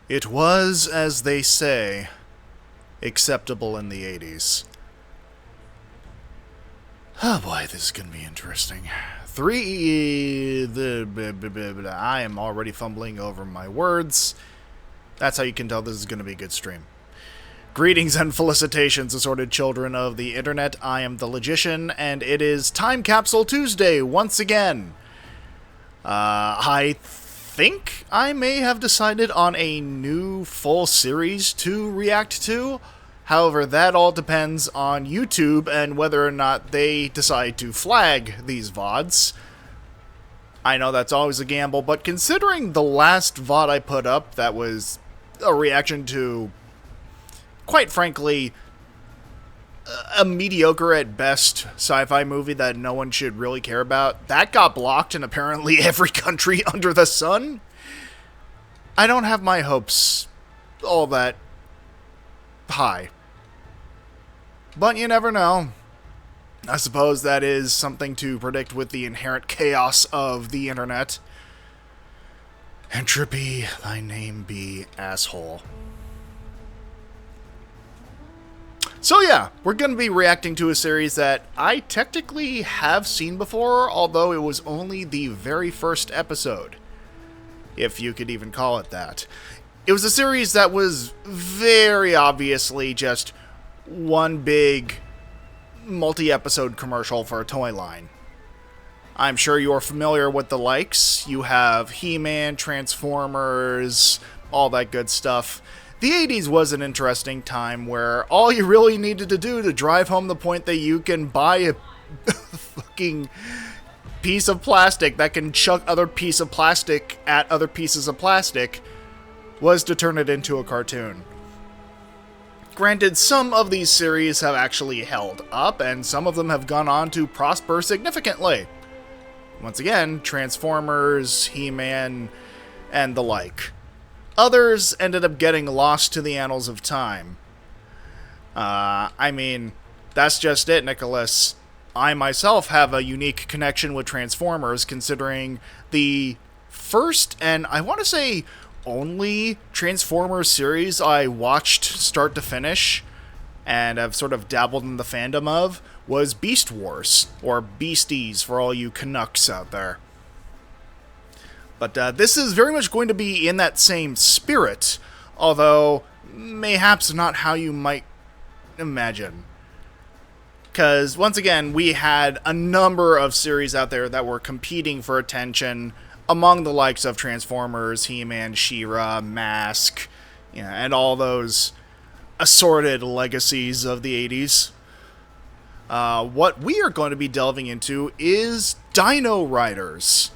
It was, as they say, acceptable in the 80s. Oh boy, this is going to be interesting. I am already fumbling over my words. That's how you can tell this is going to be a good stream. Greetings and felicitations, assorted children of the internet. I am the Logician, and it is Time Capsule Tuesday once again. I think I may have decided on a new full series to react to. However, that all depends on YouTube and whether or not they decide to flag these VODs. I know that's always a gamble, but considering the last VOD I put up that was a reaction to, quite frankly, a mediocre at best sci-fi movie that no one should really care about, that got blocked in apparently every country under the sun, I don't have my hopes all that high. But you never know. I suppose that is something to predict with the inherent chaos of the internet. Entropy, thy name be asshole. So yeah, we're going to be reacting to a series that I technically have seen before, although it was only the very first episode, if you could even call it that. It was a series that was very obviously just one big multi-episode commercial for a toy line. I'm sure you're familiar with the likes. You have He-Man, Transformers, all that good stuff. The 80s was an interesting time where all you really needed to do to drive home the point that you can buy a fucking piece of plastic that can chuck other piece of plastic at other pieces of plastic was to turn it into a cartoon. Granted, some of these series have actually held up, and some of them have gone on to prosper significantly. Once again, Transformers, He-Man, and the like. Others ended up getting lost to the annals of time. I mean, that's just it, Nicholas. I myself have a unique connection with Transformers, considering the first, and I want to say only, Transformers series I watched start to finish, and have sort of dabbled in the fandom of, was Beast Wars, or Beasties for all you Canucks out there. But this is very much going to be in that same spirit, although mayhaps not how you might imagine. Because, once again, we had a number of series out there that were competing for attention among the likes of Transformers, He-Man, She-Ra, Mask, and all those assorted legacies of the 80s. What we are going to be delving into is Dino-Riders.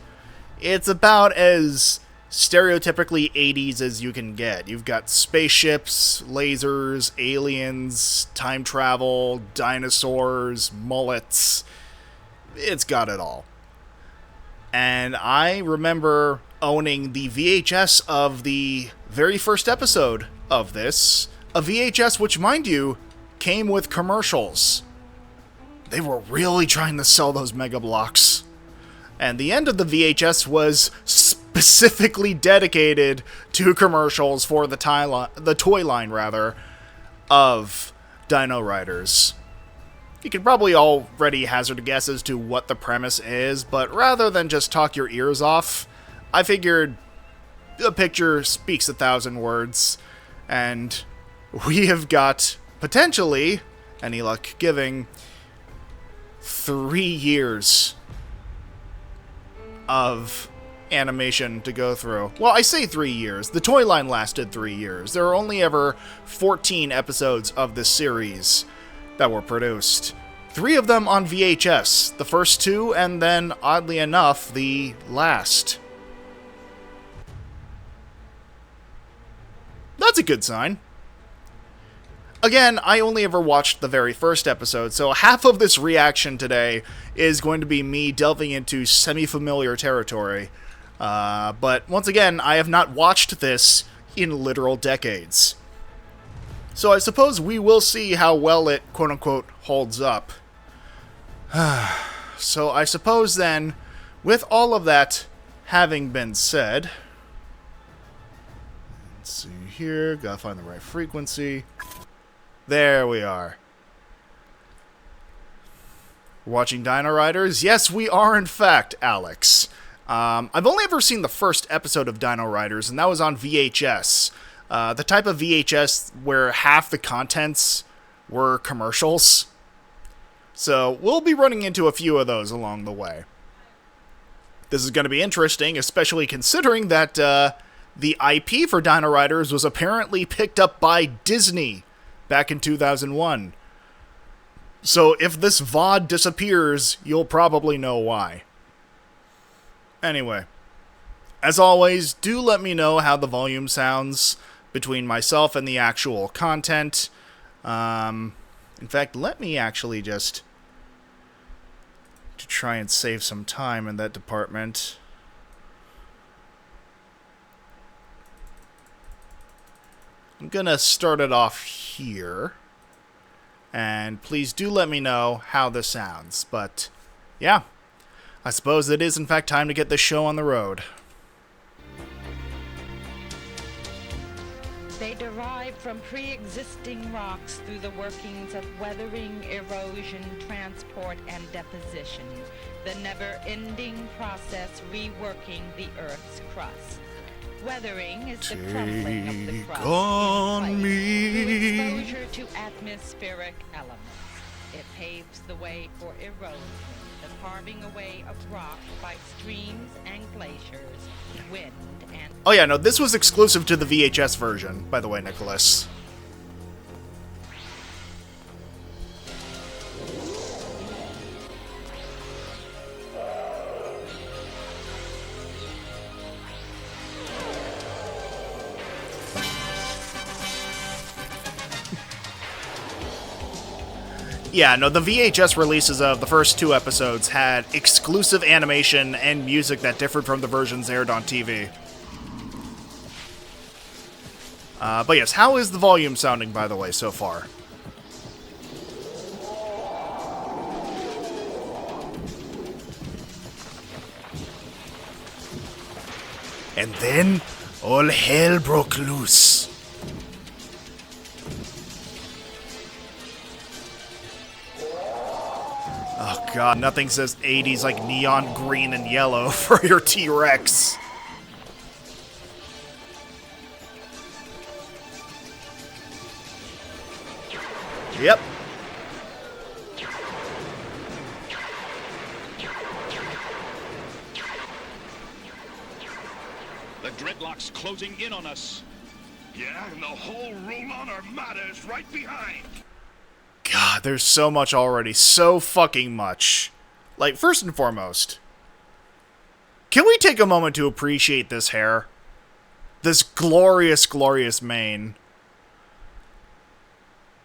It's about as stereotypically 80s as you can get. You've got spaceships, lasers, aliens, time travel, dinosaurs, mullets. It's got it all. And I remember owning the VHS of the very first episode of this. A VHS which, mind you, came with commercials. They were really trying to sell those Mega Bloks. And the end of the VHS was specifically dedicated to commercials for the toy line of Dino-Riders. You could probably already hazard a guess as to what the premise is, but rather than just talk your ears off, I figured a picture speaks 1,000 words, and we have got, potentially, any luck giving, 3 years of animation to go through. Well, I say 3 years. The toy line lasted 3 years. There are only ever 14 episodes of this series that were produced. 3 of them on VHS. The first 2, and then, oddly enough, the last. That's a good sign. Again, I only ever watched the very first episode, so half of this reaction today is going to be me delving into semi-familiar territory. But once again, I have not watched this in literal decades. So I suppose we will see how well it, quote-unquote, holds up. So I suppose then, with all of that having been said, Let's see here. Gotta find the right frequency. There we are. Watching Dino-Riders? Yes, we are, in fact, Alex. I've only ever seen the first episode of Dino-Riders, and that was on VHS. The type of VHS where half the contents were commercials. So we'll be running into a few of those along the way. This is going to be interesting, especially considering that the IP for Dino-Riders was apparently picked up by Disney back in 2001. So if this VOD disappears, you'll probably know why. Anyway, as always, do let me know how the volume sounds between myself and the actual content. In fact, let me actually just to try and save some time in that department. I'm gonna start it off here. And please do let me know how this sounds. But, yeah. I suppose it is, in fact, time to get this show on the road. They derive from pre-existing rocks through the workings of weathering, erosion, transport, and deposition. The never-ending process reworking the Earth's crust. Weathering is the crumbling of the crust in place through exposure to atmospheric elements. It paves the way for erosion, the carving away of rock by streams and glaciers, wind and... Oh yeah, no, this was exclusive to the VHS version, by the way, Nicholas. Yeah, no, the VHS releases of the first 2 episodes had exclusive animation and music that differed from the versions aired on TV. But yes, how is the volume sounding, by the way, so far? And then, all hell broke loose. Oh god, nothing says 80s like neon green and yellow for your T-Rex. Yep. The Dreadlock's closing in on us. Yeah, and the whole Rulon Armada is right behind. God, there's so much already. So fucking much. Like, first and foremost, can we take a moment to appreciate this hair? This glorious, glorious mane.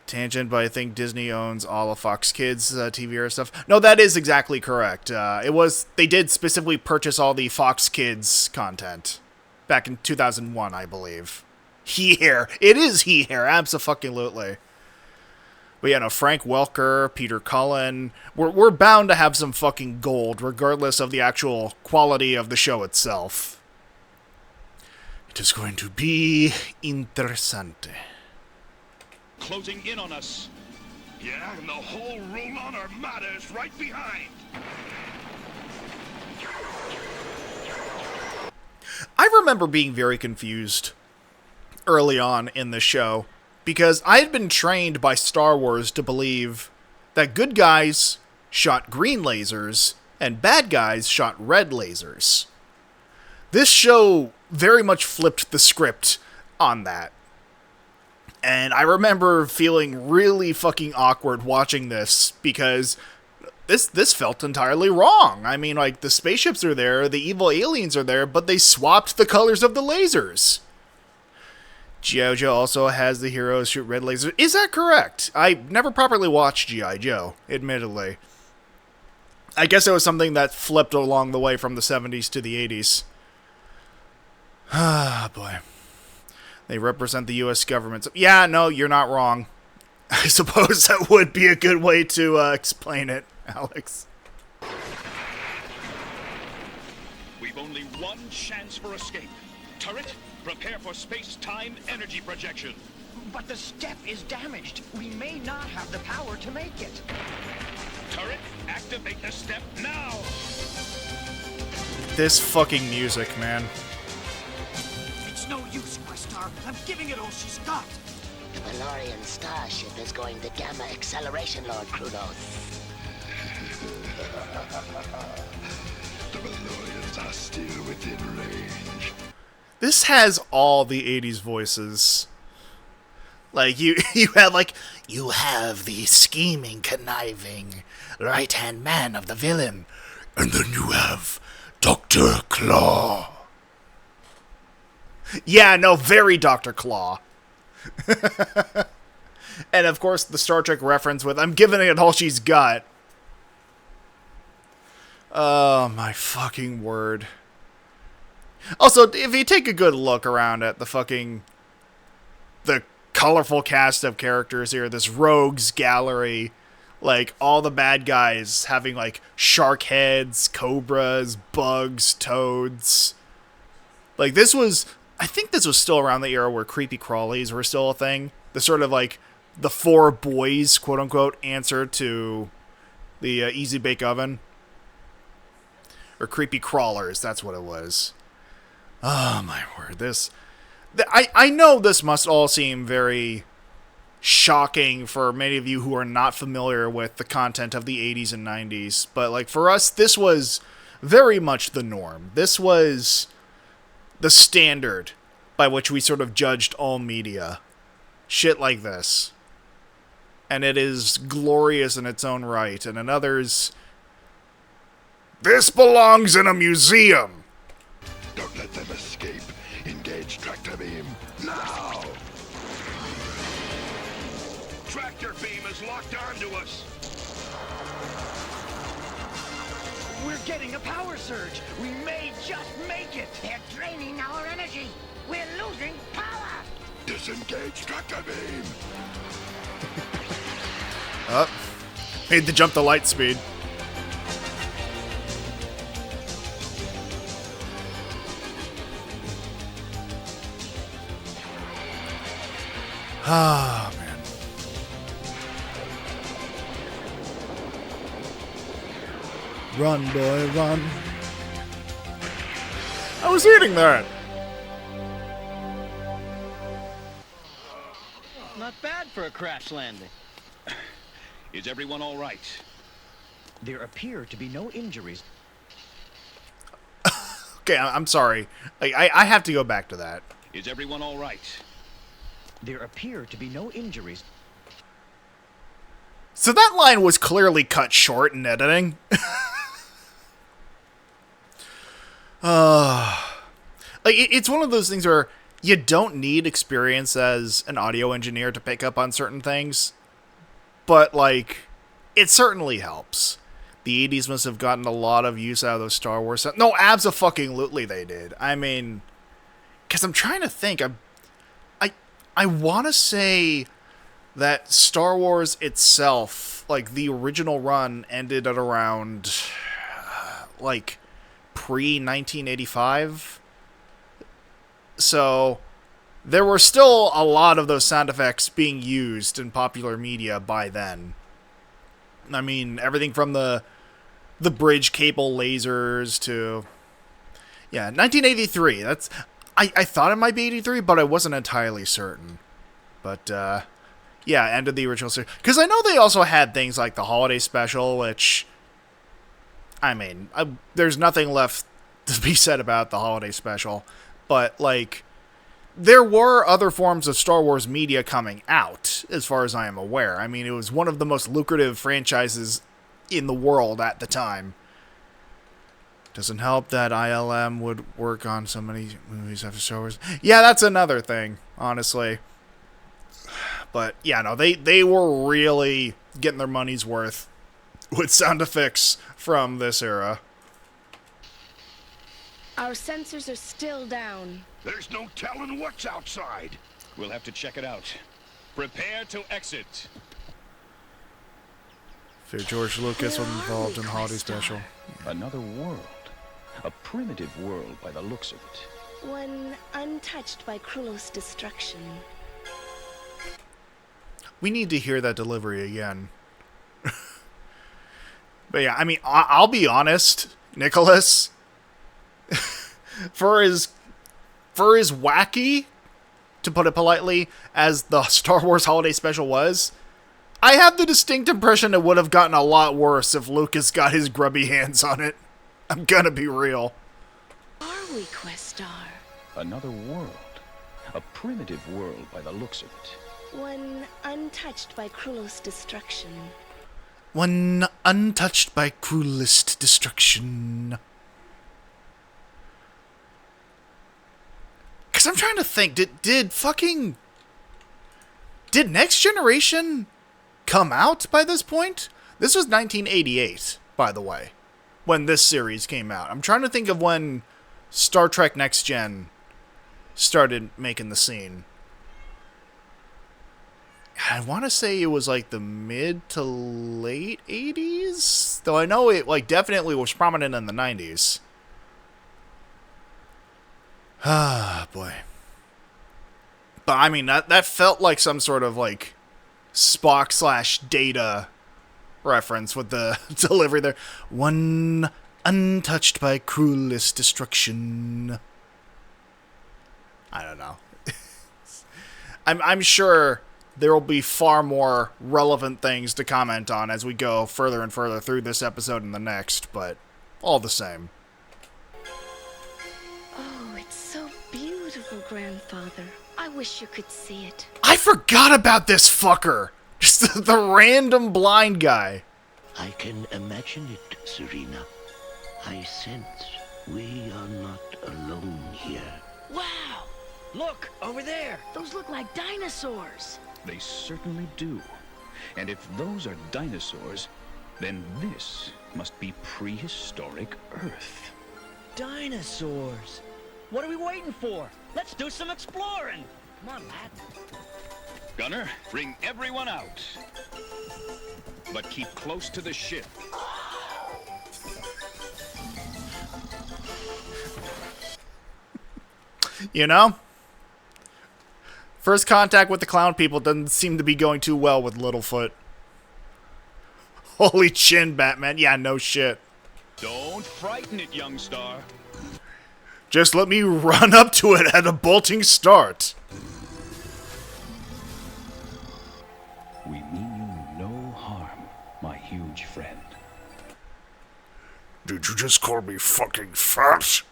Tangent, but I think Disney owns all of Fox Kids TV era stuff. No, that is exactly correct. They did specifically purchase all the Fox Kids content back in 2001, I believe. He hair. It is he hair, abso-fucking-lutely. But yeah, no, Frank Welker, Peter Cullen, we're bound to have some fucking gold, regardless of the actual quality of the show itself. It is going to be interessante. Closing in on us. Yeah, and the whole Rulon Armada is right behind. I remember being very confused early on in the show, because I had been trained by Star Wars to believe that good guys shot green lasers and bad guys shot red lasers. This show very much flipped the script on that. And I remember feeling really fucking awkward watching this, because this felt entirely wrong. I mean, like, the spaceships are there, the evil aliens are there, but they swapped the colors of the lasers. G.I. Joe also has the heroes shoot red lasers. Is that correct? I never properly watched G.I. Joe, admittedly. I guess it was something that flipped along the way from the 70s to the 80s. Ah, boy. They represent the U.S. government. Yeah, no, you're not wrong. I suppose that would be a good way to explain it, Alex. We've only one chance for escape. Turret, Prepare for space-time energy projection. But the step is damaged. We may not have the power to make it. Turret, activate the step now! This fucking music, man. It's no use, Questar. I'm giving it all she's got. The Valorian starship is going to gamma acceleration, Lord Kronos. The Valorians are still within range. This has all the 80s voices. Like, you have the scheming, conniving, right-hand man of the villain. And then you have Dr. Claw. Yeah, no, very Dr. Claw. And, of course, the Star Trek reference with, I'm giving it all she's got. Oh, my fucking word. Also, if you take a good look around at the colorful cast of characters here, this rogues gallery, like, all the bad guys having, like, shark heads, cobras, bugs, toads. Like, I think this was still around the era where creepy crawlies were still a thing. The sort of, like, the four boys, quote-unquote, answer to the Easy Bake Oven. Or creepy crawlers, that's what it was. Oh, my word. I know this must all seem very shocking for many of you who are not familiar with the content of the 80s and 90s. But, like, for us, this was very much the norm. This was the standard by which we sort of judged all media. Shit like this. And it is glorious in its own right. And in others, this belongs in a museum. Don't let them escape. Engage tractor beam now! Tractor beam is locked onto us. We're getting a power surge. We may just make it. They're draining our energy. We're losing power. Disengage tractor beam. Up. Made the jump to light speed. Ah, man. Run, boy, run. I was eating that. Not bad for a crash landing. Is everyone all right? There appear to be no injuries. Okay, I'm sorry. I have to go back to that. Is everyone all right? There appear to be no injuries. So that line was clearly cut short in editing. It's one of those things where you don't need experience as an audio engineer to pick up on certain things. But, like, it certainly helps. The 80s must have gotten a lot of use out of those Star Wars stuff. No, abso-fucking-lutely they did. I mean, because I'm trying to think. I want to say that Star Wars itself, like, the original run ended at around, like, pre-1985. So there were still a lot of those sound effects being used in popular media by then. I mean, everything from the bridge cable lasers to... Yeah, 1983. That's... I thought it might be 83, but I wasn't entirely certain. But, yeah, end of the original series. Because I know they also had things like the holiday special, which... I mean, there's nothing left to be said about the holiday special. But, like, there were other forms of Star Wars media coming out, as far as I am aware. I mean, it was one of the most lucrative franchises in the world at the time. Doesn't help that ILM would work on so many movies after Star Wars. Yeah, that's another thing, honestly. But, yeah, no, they were really getting their money's worth with sound effects from this era. Our sensors are still down. There's no telling what's outside. We'll have to check it out. Prepare to exit. Fear George Lucas was involved in the holiday special. Another world. A primitive world by the looks of it. One untouched by Krulos' destruction. We need to hear that delivery again. But yeah, I mean, I'll be honest, Nicholas, for as wacky, to put it politely, as the Star Wars Holiday Special was, I have the distinct impression it would have gotten a lot worse if Lucas got his grubby hands on it. I'm gonna be real. Are we, Questar? Another world. A primitive world by the looks of it. One untouched by Krulos' destruction. One untouched by cruelest destruction. Because I'm trying to think, did Next Generation come out by this point? This was 1988, by the way, when this series came out. I'm trying to think of when Star Trek Next Gen started making the scene. I want to say it was like the mid to late 80s, though I know it like definitely was prominent in the 90s. Ah, boy. But I mean, that felt like some sort of like Spock/Data reference with the delivery there. One untouched by cruelest destruction. I don't know. I'm sure there will be far more relevant things to comment on as we go further and further through this episode and the next, but all the same. Oh, it's so beautiful, Grandfather. I wish you could see it. I forgot about this fucker! Just the random blind guy. I can imagine it, Serena. I sense we are not alone here. Wow! Look, over there! Those look like dinosaurs. They certainly do. And if those are dinosaurs, then this must be prehistoric Earth. Dinosaurs! What are we waiting for? Let's do some exploring! Come on, lad. Gunner, bring everyone out. But keep close to the ship. You know? First contact with the clown people doesn't seem to be going too well with Littlefoot. Holy chin, Batman. Yeah, no shit. Don't frighten it, young star. Just let me run up to it at a bolting start. We mean you no harm, my huge friend. Did you just call me fucking fat?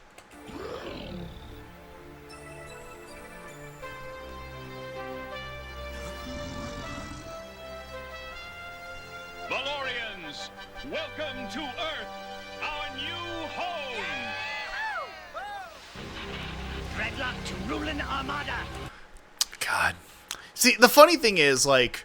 Valorians, welcome to Earth, our new home! Dreadlock to ruling Armada! God. See, the funny thing is, like,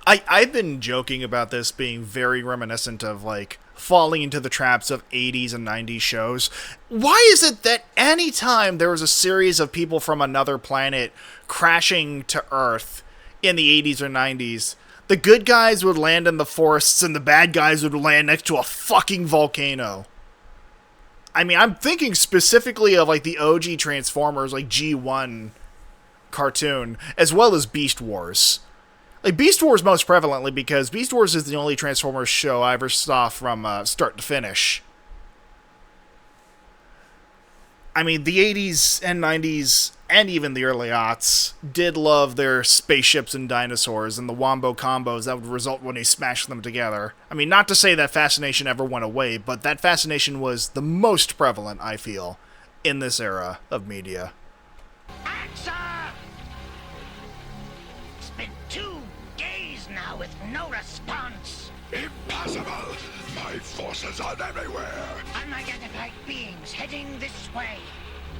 I've been joking about this being very reminiscent of, like, falling into the traps of 80s and 90s shows. Why is it that any time there was a series of people from another planet crashing to Earth in the 80s or 90s, the good guys would land in the forests and the bad guys would land next to a fucking volcano? I mean, I'm thinking specifically of, like, the OG Transformers, like, G1 cartoon, as well as Beast Wars. Like, Beast Wars most prevalently, because Beast Wars is the only Transformers show I ever saw from start to finish. I mean, the 80s and 90s, and even the early aughts, did love their spaceships and dinosaurs, and the wombo combos that would result when they smashed them together. I mean, not to say that fascination ever went away, but that fascination was the most prevalent, I feel, in this era of media. Answer! It's been 2 days now with no response. Impossible! My forces are everywhere! Unidentified beings heading this way.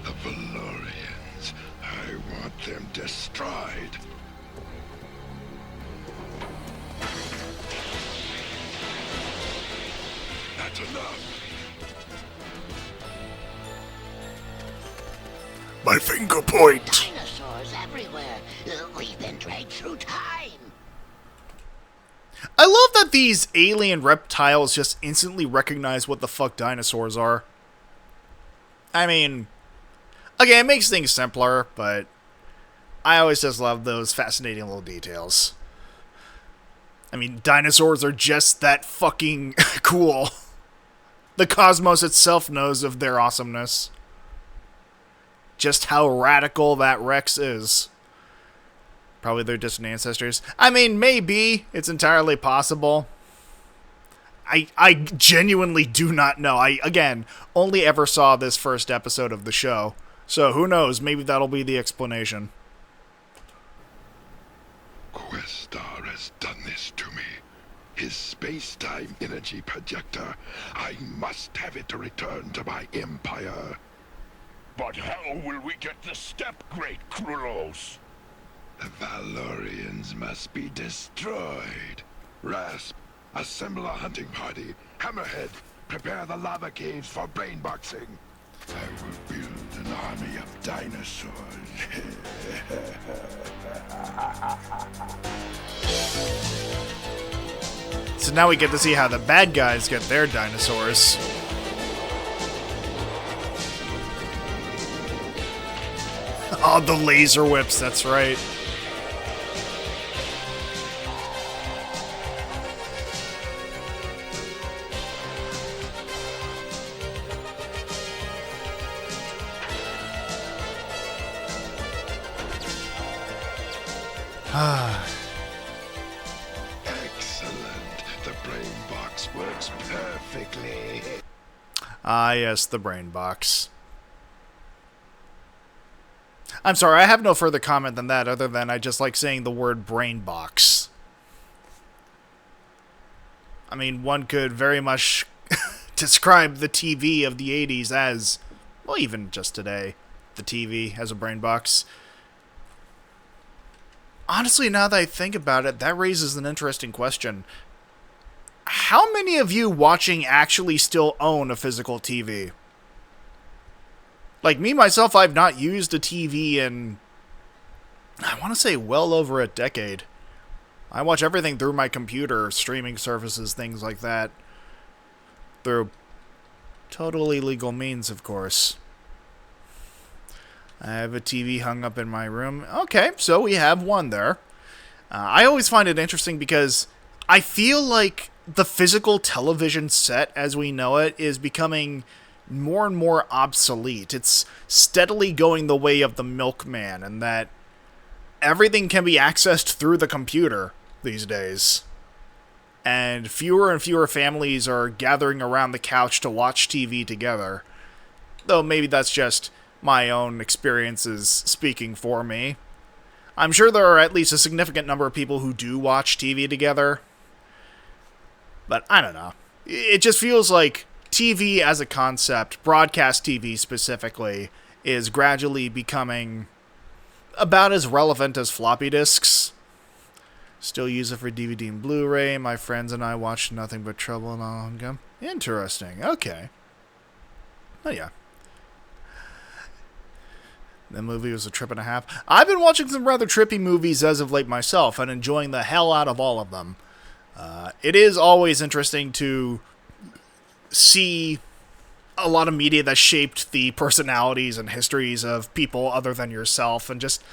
The Valorians. I want them destroyed. That's enough. My finger point! Dinosaurs everywhere. We've been dragged through time. I love that these alien reptiles just instantly recognize what the fuck dinosaurs are. I mean, Again, it makes things simpler, but I always just love those fascinating little details. I mean, dinosaurs are just that fucking cool. The cosmos itself knows of their awesomeness. Just how radical that Rex is. Probably their distant ancestors. I mean, maybe. It's entirely possible. I genuinely do not know. I, again, only ever saw this first episode of the show. So who knows? Maybe that'll be the explanation. Questar has done this to me. His space-time energy projector. I must have it to return to my empire. But how will we get the step, Great Krulos? The Valorians must be destroyed. Rasp, assemble a hunting party. Hammerhead, prepare the lava caves for brainboxing. I will build an army of dinosaurs. So now we get to see how the bad guys get their dinosaurs. Oh, the laser whips, that's right. Excellent. The brain box works perfectly. Ah, yes, the brain box. I'm sorry, I have no further comment than that, other than I just like saying the word brain box. I mean, one could very much describe the TV of the 80s as, well, even just today, the TV as a brain box. Honestly, now that I think about it, that raises an interesting question. How many of you watching actually still own a physical TV? Like me, myself, I've not used a TV in, I want to say, well over a decade. I watch everything through my computer, streaming services, things like that. Through totally legal means, of course. I have a TV hung up in my room. Okay, so we have one there. I always find it interesting because I feel like the physical television set as we know it is becoming more and more obsolete. It's steadily going the way of the milkman, and that everything can be accessed through the computer these days. And fewer families are gathering around the couch to watch TV together. Though maybe that's just my own experiences speaking for me. I'm sure there are at least a significant number of people who do watch TV together. But I don't know. It just feels like TV as a concept, broadcast TV specifically, is gradually becoming about as relevant as floppy disks. Still use it for DVD and Blu-ray. My friends and I watch nothing but Trouble and all gum. Interesting. Okay. Oh yeah. The movie was a trip and a half. I've been watching some rather trippy movies as of late myself and enjoying the hell out of all of them. It is always interesting to see a lot of media that shaped the personalities and histories of people other than yourself, and just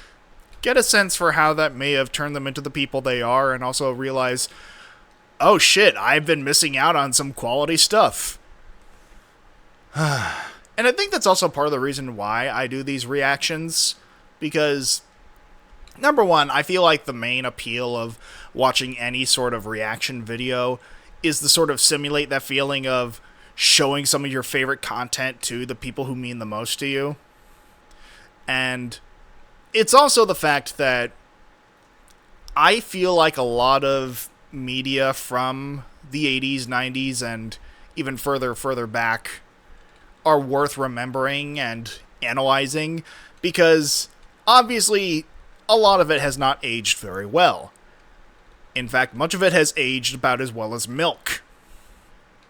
get a sense for how that may have turned them into the people they are, and also realize, oh shit, I've been missing out on some quality stuff. And I think that's also part of the reason why I do these reactions, because number one, I feel like the main appeal of watching any sort of reaction video is to sort of simulate that feeling of showing some of your favorite content to the people who mean the most to you. And it's also the fact that I feel like a lot of media from the 80s, 90s, and even further back are worth remembering and analyzing, because obviously a lot of it has not aged very well. In fact, much of it has aged about as well as milk.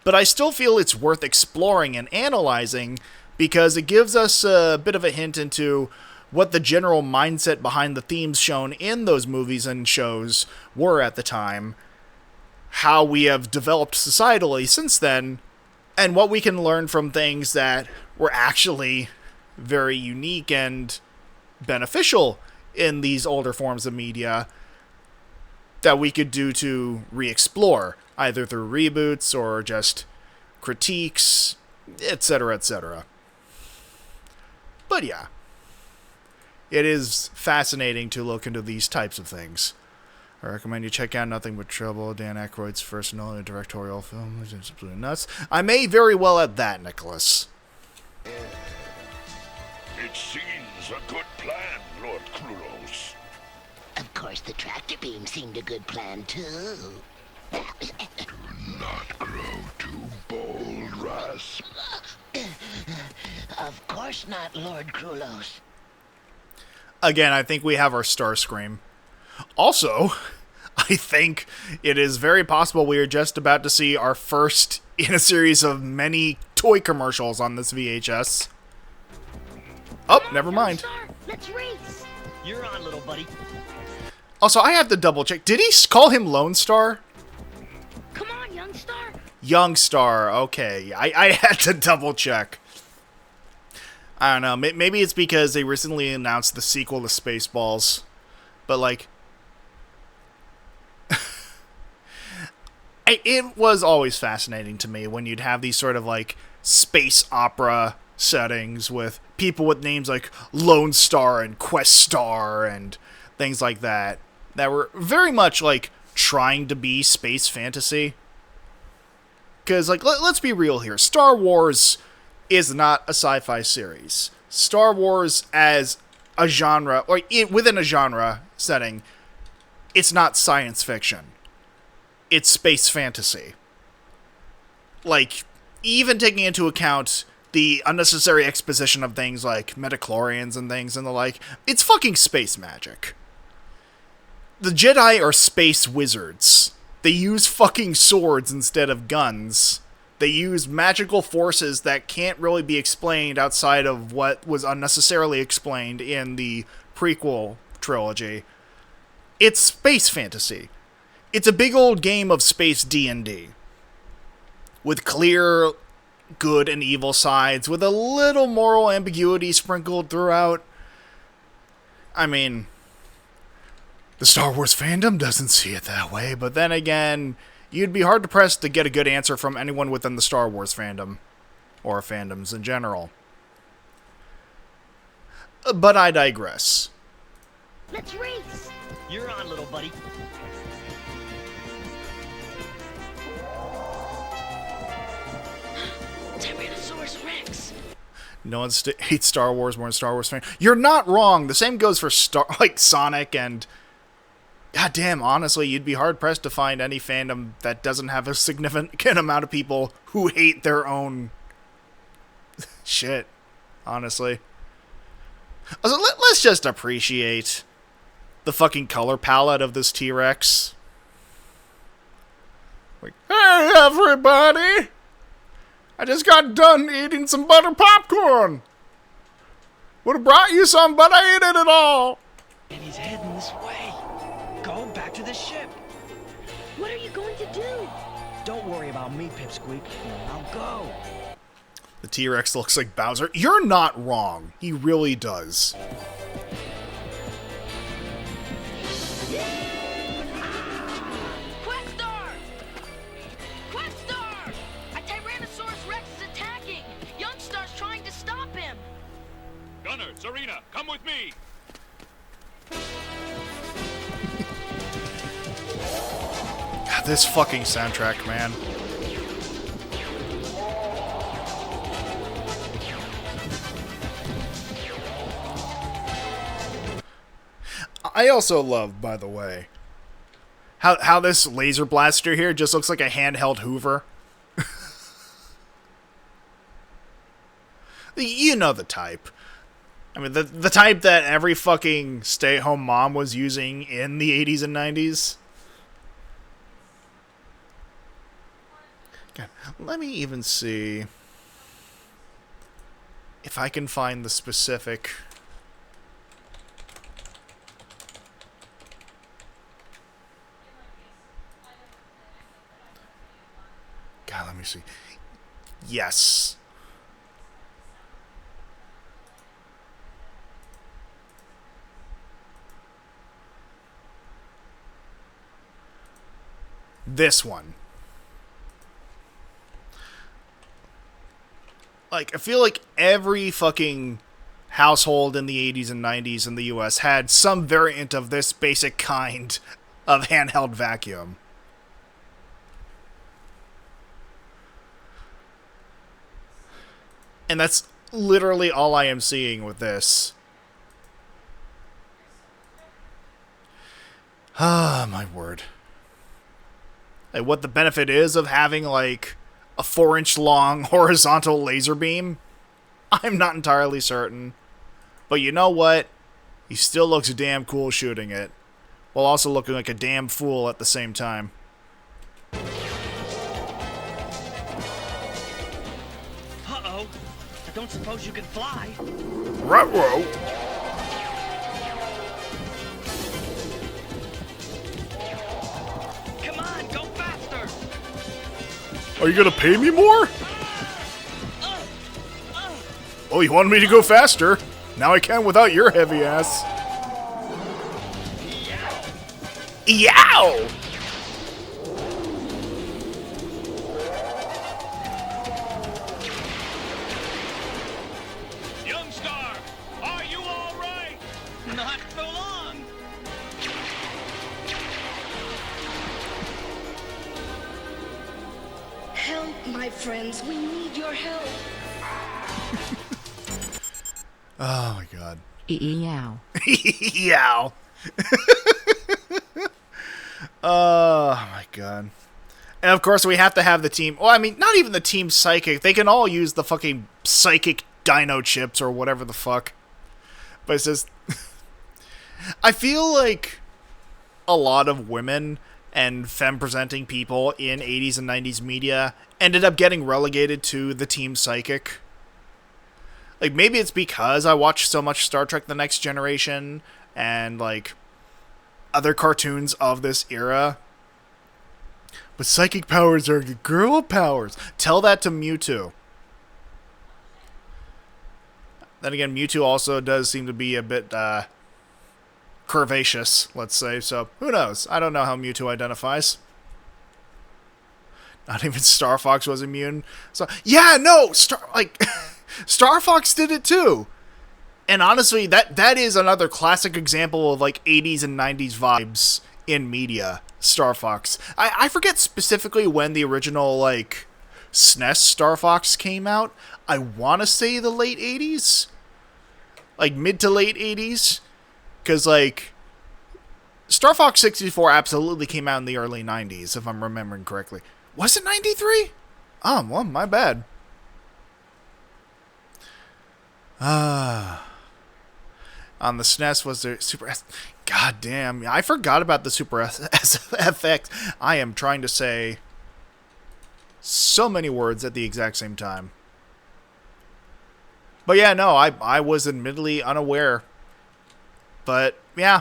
But I still feel it's worth exploring and analyzing, because it gives us a bit of a hint into what the general mindset behind the themes shown in those movies and shows were at the time, how we have developed societally since then, and what we can learn from things that were actually very unique and beneficial in these older forms of media that we could do to re-explore, either through reboots or just critiques, etc., etc. But yeah, it is fascinating to look into these types of things. I recommend you check out Nothing But Trouble, Dan Aykroyd's first Nolan directorial film. It's absolutely nuts. I may very well add that, Nicholas. It seems a good plan, Lord Krulos. Of course, the tractor beam seemed a good plan, too. Do not grow too bold, Rasp. Of course not, Lord Krulos. Again, I think we have our Starscream. Also, I think it is very possible we are just about to see our first in a series of many toy commercials on this VHS. Oh, never mind. Let's race. You're on, little buddy. Also, I have to double check. Did he call him Lone Star? Come on, young star. Young Star, okay. I had to double check. I don't know. Maybe it's because they recently announced the sequel to Spaceballs. But, like, it was always fascinating to me when you'd have these sort of, like, space opera settings with people with names like Lone Star and Quest Star and things like that were very much, like, trying to be space fantasy. Because, like, let's be real here. Star Wars is not a sci-fi series. Star Wars as a genre, or within a genre setting, it's not science fiction. It's space fantasy. Like, even taking into account the unnecessary exposition of things like midichlorians and things and the like, it's fucking space magic. The Jedi are space wizards. They use fucking swords instead of guns. They use magical forces that can't really be explained outside of what was unnecessarily explained in the prequel trilogy. It's space fantasy. It's a big old game of space D&D. With clear good and evil sides, with a little moral ambiguity sprinkled throughout. I mean, the Star Wars fandom doesn't see it that way, but then again, you'd be hard-pressed to get a good answer from anyone within the Star Wars fandom, or fandoms in general. But I digress. Let's race. You're on, little buddy. Tyrannosaurus Rex. No one hates Star Wars more than Star Wars fans. You're not wrong. The same goes for Sonic and... God damn, honestly, you'd be hard-pressed to find any fandom that doesn't have a significant amount of people who hate their own shit, honestly. Also, let's just appreciate the fucking color palette of this T-Rex. Like, hey, everybody! I just got done eating some butter popcorn! Would have brought you some, but I ate it all! And he's heading this way. Go back to the ship. What are you going to do? Don't worry about me, Pipsqueak. I'll go. The T-Rex looks like Bowser. You're not wrong. He really does. Questar! Questar! A Tyrannosaurus Rex is attacking! Youngstar's trying to stop him! Gunner, Serena, come with me! God, this fucking soundtrack, man. I also love, by the way, how this laser blaster here just looks like a handheld Hoover. You know the type. I mean, the type that every fucking stay-at-home mom was using in the 80s and 90s. God, let me even see if I can find the specific... God, let me see. Yes. this one. Like, I feel like every fucking household in the 80s and 90s in the US had some variant of this basic kind of handheld vacuum. And that's literally all I am seeing with this. Ah, my word. Like, what the benefit is of having, like, a 4-inch long horizontal laser beam? I'm not entirely certain. But you know what? He still looks damn cool shooting it, while also looking like a damn fool at the same time. Uh-oh. I don't suppose you can fly. Ruh-roh. Come on, go faster. Are you gonna pay me more? Oh, you wanted me to go faster. Now I can without your heavy ass. Yow! Youngstar, are you all right? Not for long. Help, my friends. We need your help. Oh my god. Yow. Yow. Oh my god. And of course we have to have the team, well, I mean, not even the team psychic. They can all use the fucking psychic dino chips or whatever the fuck. But it's just, I feel like a lot of women and femme-presenting people in 80s and 90s media ended up getting relegated to the team psychic. Like, maybe it's because I watched so much Star Trek The Next Generation and, like, other cartoons of this era. But psychic powers are girl powers. Tell that to Mewtwo. Then again, Mewtwo also does seem to be a bit, curvaceous, let's say. So, who knows? I don't know how Mewtwo identifies. Not even Star Fox was immune. So, yeah, no! Star Fox did it too. And honestly, that is another classic example of, like, 80s and 90s vibes in media. Star Fox. I forget specifically when the original, like, SNES Star Fox came out. I want to say the late 80s? Like, mid to late 80s? Because, like, Star Fox 64 absolutely came out in the early 90s, if I'm remembering correctly. Was it 93? Oh, well, my bad. On the SNES was there Super S. God damn, I forgot about the Super SFX. I am trying to say so many words at the exact same time. But yeah, no, I was admittedly unaware. But yeah.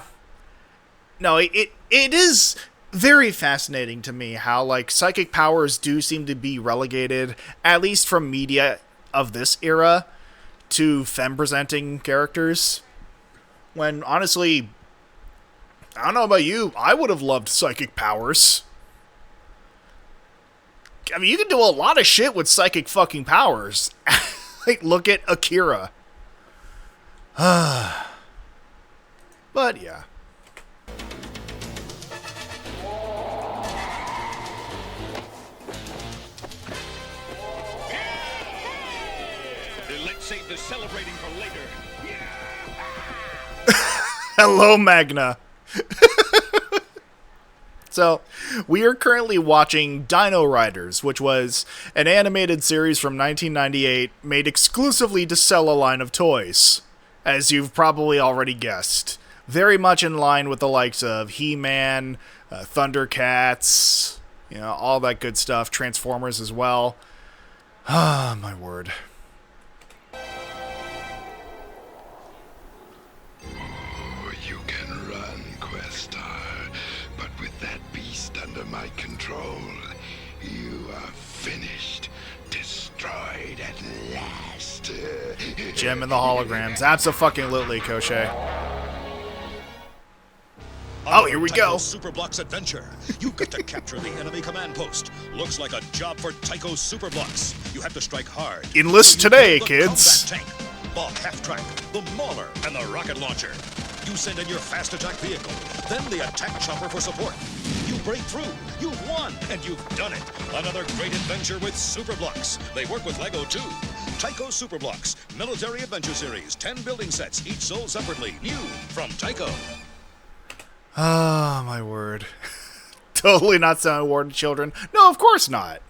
No, it is very fascinating to me how, like, psychic powers do seem to be relegated, at least from media of this era, to femme-presenting characters. When, honestly, I don't know about you, I would have loved psychic powers. I mean, you can do a lot of shit with psychic fucking powers. Like, look at Akira. But, yeah. Let's save the celebrating for later. Hello, Magna. So, we are currently watching Dino-Riders, which was an animated series from 1998 made exclusively to sell a line of toys, as you've probably already guessed. Very much in line with the likes of He-Man, Thundercats, you know, all that good stuff, Transformers as well. Ah, my word. You can run, Questar, but with that beast under my control, you are finished, destroyed at last. Gem and the holograms. Abso-fucking-lutely, Koshé. Oh, here we go. Superblocks adventure. You've got to capture the enemy command post. Looks like a job for Tycho Superblocks. You have to strike hard. Enlist today, kids. Tank, the half-track, the mauler, and the rocket launcher. You send in your fast attack vehicle, then the attack chopper for support. You break through, you've won, and you've done it. Another great adventure with Superblocks. They work with Lego too. Tycho Superblocks, Military Adventure Series, 10 building sets, each sold separately. New from Tycho. Ah, my word. Totally not selling award to children. No, of course not.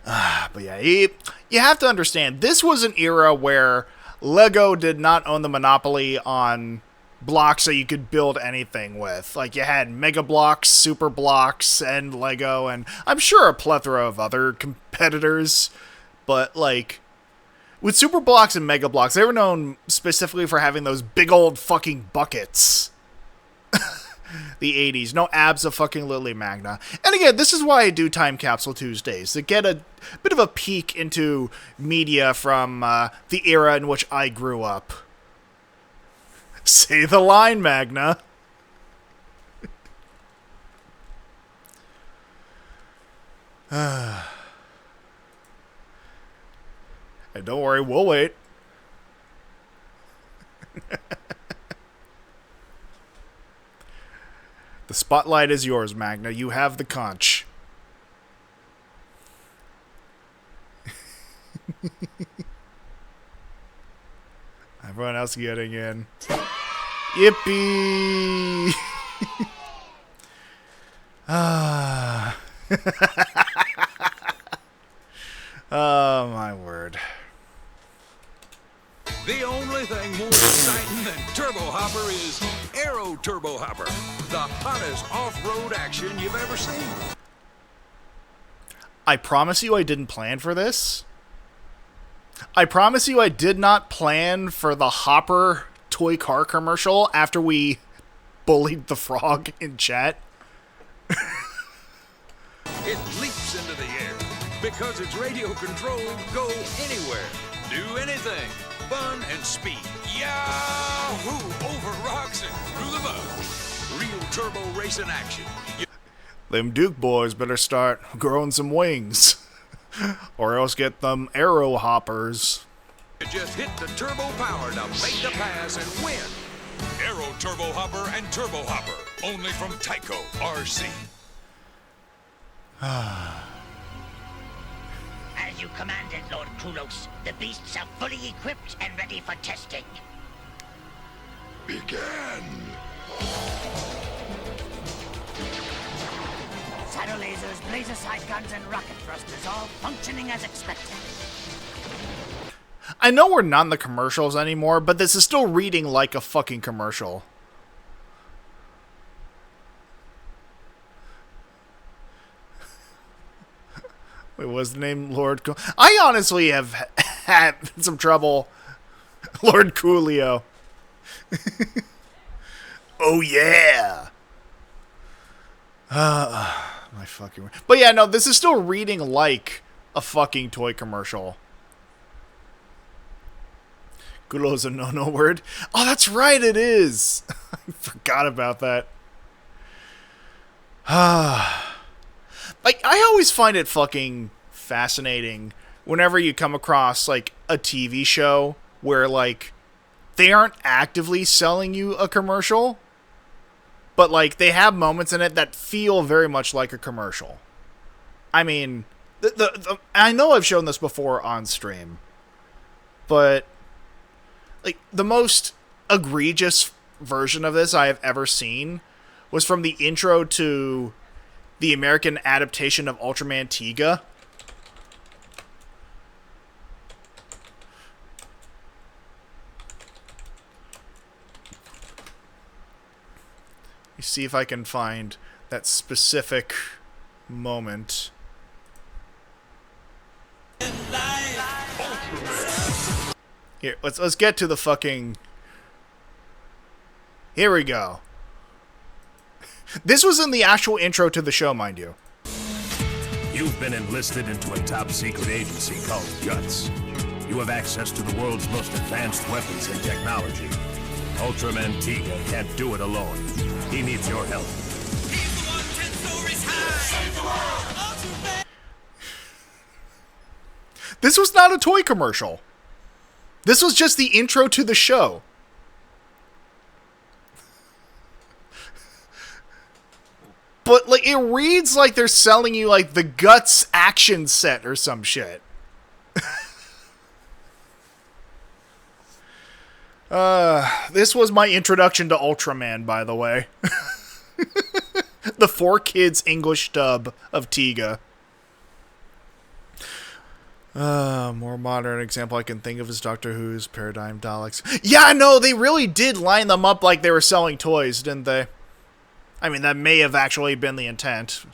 But yeah, you have to understand, this was an era where Lego did not own the monopoly on blocks that you could build anything with. Like, you had Mega Blocks, Super Blocks, and Lego, and I'm sure a plethora of other competitors. But, like, with Super Blocks and Mega Blocks, they were known specifically for having those big old fucking buckets. The 80s. No abso-fucking-lutely magna. And again, this is why I do Time Capsule Tuesdays, to get a bit of a peek into media from the era in which I grew up. Say the line, Magna. And don't worry, we'll wait. The spotlight is yours, Magna. You have the conch. Everyone else getting in. Yippee! Ah. Oh, my word. The only thing more exciting than Turbo Hopper is Aero Turbo Hopper, the hottest off-road action you've ever seen. I promise you I didn't plan for this. I promise you I did not plan for the Hopper toy car commercial after we bullied the frog in chat. It leaps into the air. Because it's radio controlled, go anywhere, do anything. Fun and speed. Yahoo! Over rocks and through the mud. Real turbo racing action. Them Duke boys better start growing some wings. Or else get them aero hoppers. You just hit the turbo power to make the pass and win. Aero Turbo Hopper and Turbo Hopper. Only from Tycho RC. As you commanded, Lord Krulos, the beasts are fully equipped and ready for testing. Begin! Shadow lasers, laser side guns, and rocket thrusters all functioning as expected. I know we're not in the commercials anymore, but this is still reading like a fucking commercial. Wait, what was the name? Lord Coolio? I honestly have had some trouble. Lord Coolio. Oh, yeah. My fucking... But yeah, no, this is still reading like a fucking toy commercial. Coolio's a no-no word. Oh, that's right, it is. I forgot about that. Like, I always find it fucking fascinating whenever you come across, like, a TV show where, like, they aren't actively selling you a commercial, but, like, they have moments in it that feel very much like a commercial. I mean, I know I've shown this before on stream, but, like, the most egregious version of this I have ever seen was from the intro to the American adaptation of Ultraman Tiga. Let me see if I can find that specific moment. Here, let's get to the fucking... Here we go. This was in the actual intro to the show, mind you. You've been enlisted into a top-secret agency called GUTS. You have access to the world's most advanced weapons and technology. Ultraman Tiga can't do it alone. He needs your help. This was not a toy commercial. This was just the intro to the show. But, like, it reads like they're selling you, like, the Guts action set or some shit. This was my introduction to Ultraman, by the way. The 4Kids English dub of Tiga. More modern example I can think of is Doctor Who's Paradigm Daleks. Yeah, no, they really did line them up like they were selling toys, didn't they? I mean, that may have actually been the intent.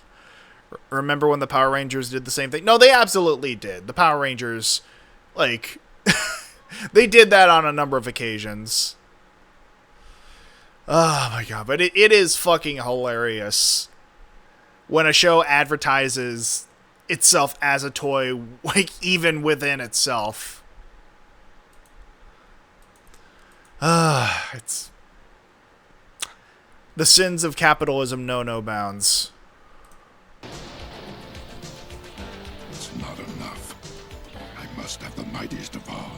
Remember when the Power Rangers did the same thing? No, they absolutely did. The Power Rangers, like, they did that on a number of occasions. Oh my god, but it is fucking hilarious when a show advertises itself as a toy, like, even within itself. It's... The sins of capitalism know no bounds. It's not enough. I must have the mightiest of all,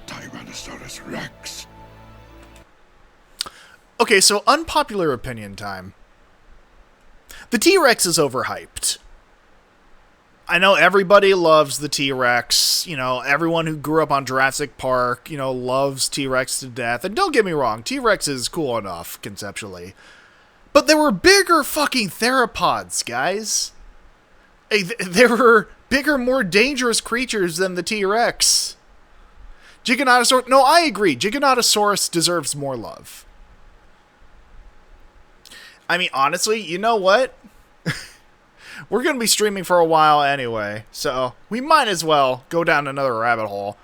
Tyrannosaurus Rex. Okay, so unpopular opinion time. The T-Rex is overhyped. I know everybody loves the T-Rex. You know, everyone who grew up on Jurassic Park, you know, loves T-Rex to death. And don't get me wrong, T-Rex is cool enough, conceptually. But there were bigger fucking theropods, guys. There were bigger, more dangerous creatures than the T-Rex. Giganotosaurus... No, I agree. Giganotosaurus deserves more love. I mean, honestly, you know what? We're going to be streaming for a while anyway, so we might as well go down another rabbit hole.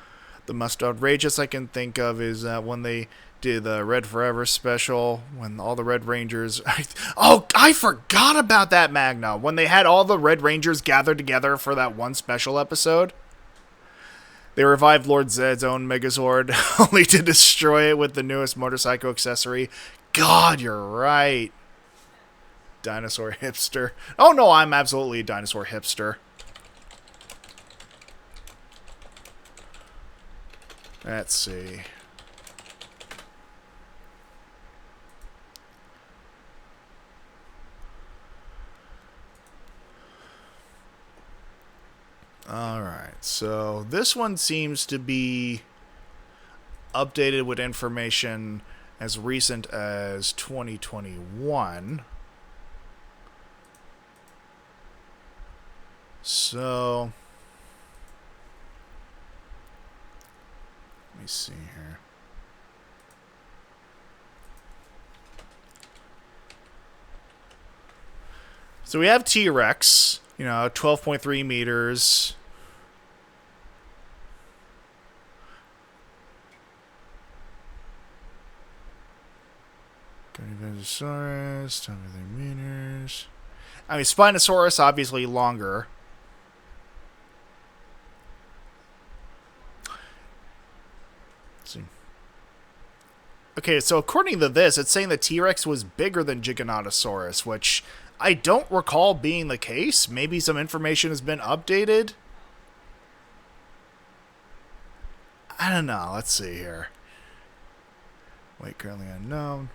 The most outrageous I can think of is when they did the Red Forever special, when all the Red Rangers... Oh, I forgot about that, Magna. When they had all the Red Rangers gathered together for that one special episode. They revived Lord Zed's own Megazord, only to destroy it with the newest motorcycle accessory. God, you're right. Dinosaur hipster. Oh no, I'm absolutely a dinosaur hipster. Let's see. Alright, so this one seems to be updated with information as recent as 2021. So, let me see here. So we have T-Rex, you know, 12.3 meters. Giganotosaurus, 10.3 meters. I mean, Spinosaurus, obviously longer. Okay, so according to this, it's saying that T-Rex was bigger than Giganotosaurus, which I don't recall being the case. Maybe some information has been updated. I don't know. Let's see here. Weight currently unknown.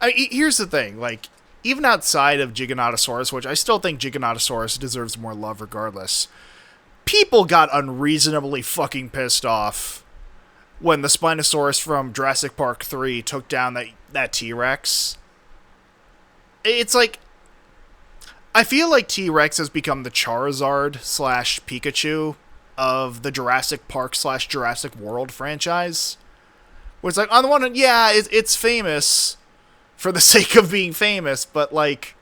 I mean, here's the thing. Like, even outside of Giganotosaurus, which I still think Giganotosaurus deserves more love regardless, people got unreasonably fucking pissed off when the Spinosaurus from Jurassic Park 3 took down that T-Rex. It's like, I feel like T-Rex has become the Charizard / Pikachu of the Jurassic Park / Jurassic World franchise. Where it's like, on the one hand, yeah, it's famous for the sake of being famous, but like,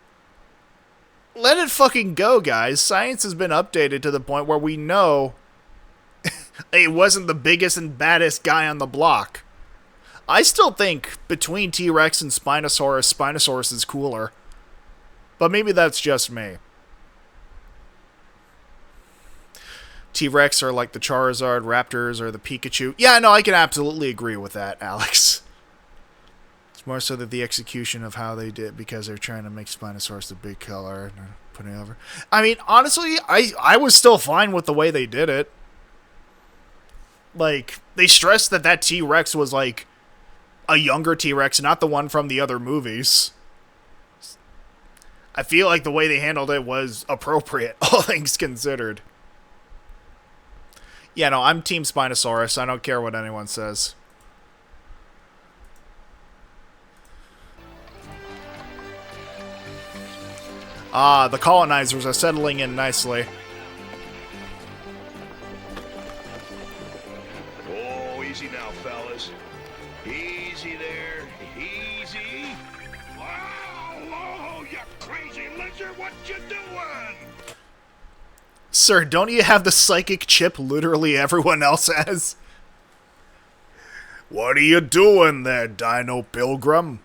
let it fucking go, guys. Science has been updated to the point where we know it wasn't the biggest and baddest guy on the block. I still think between T-Rex and Spinosaurus, Spinosaurus is cooler. But maybe that's just me. T-Rex are like the Charizard, Raptors are the Pikachu. Yeah, no, I can absolutely agree with that, Alex. It's more so that the execution of how they did, because they're trying to make Spinosaurus the big killer and putting it over. I mean, honestly, I was still fine with the way they did it. Like, they stressed that that T-Rex was, like, a younger T-Rex, not the one from the other movies. I feel like the way they handled it was appropriate, all things considered. Yeah, no, I'm Team Spinosaurus. I don't care what anyone says. Ah, the colonizers are settling in nicely. Oh, easy now, fellas. Easy there. Easy. Whoa, you crazy lizard. What you doing? Sir, don't you have the psychic chip literally everyone else has? What are you doing there, Dino Pilgrim?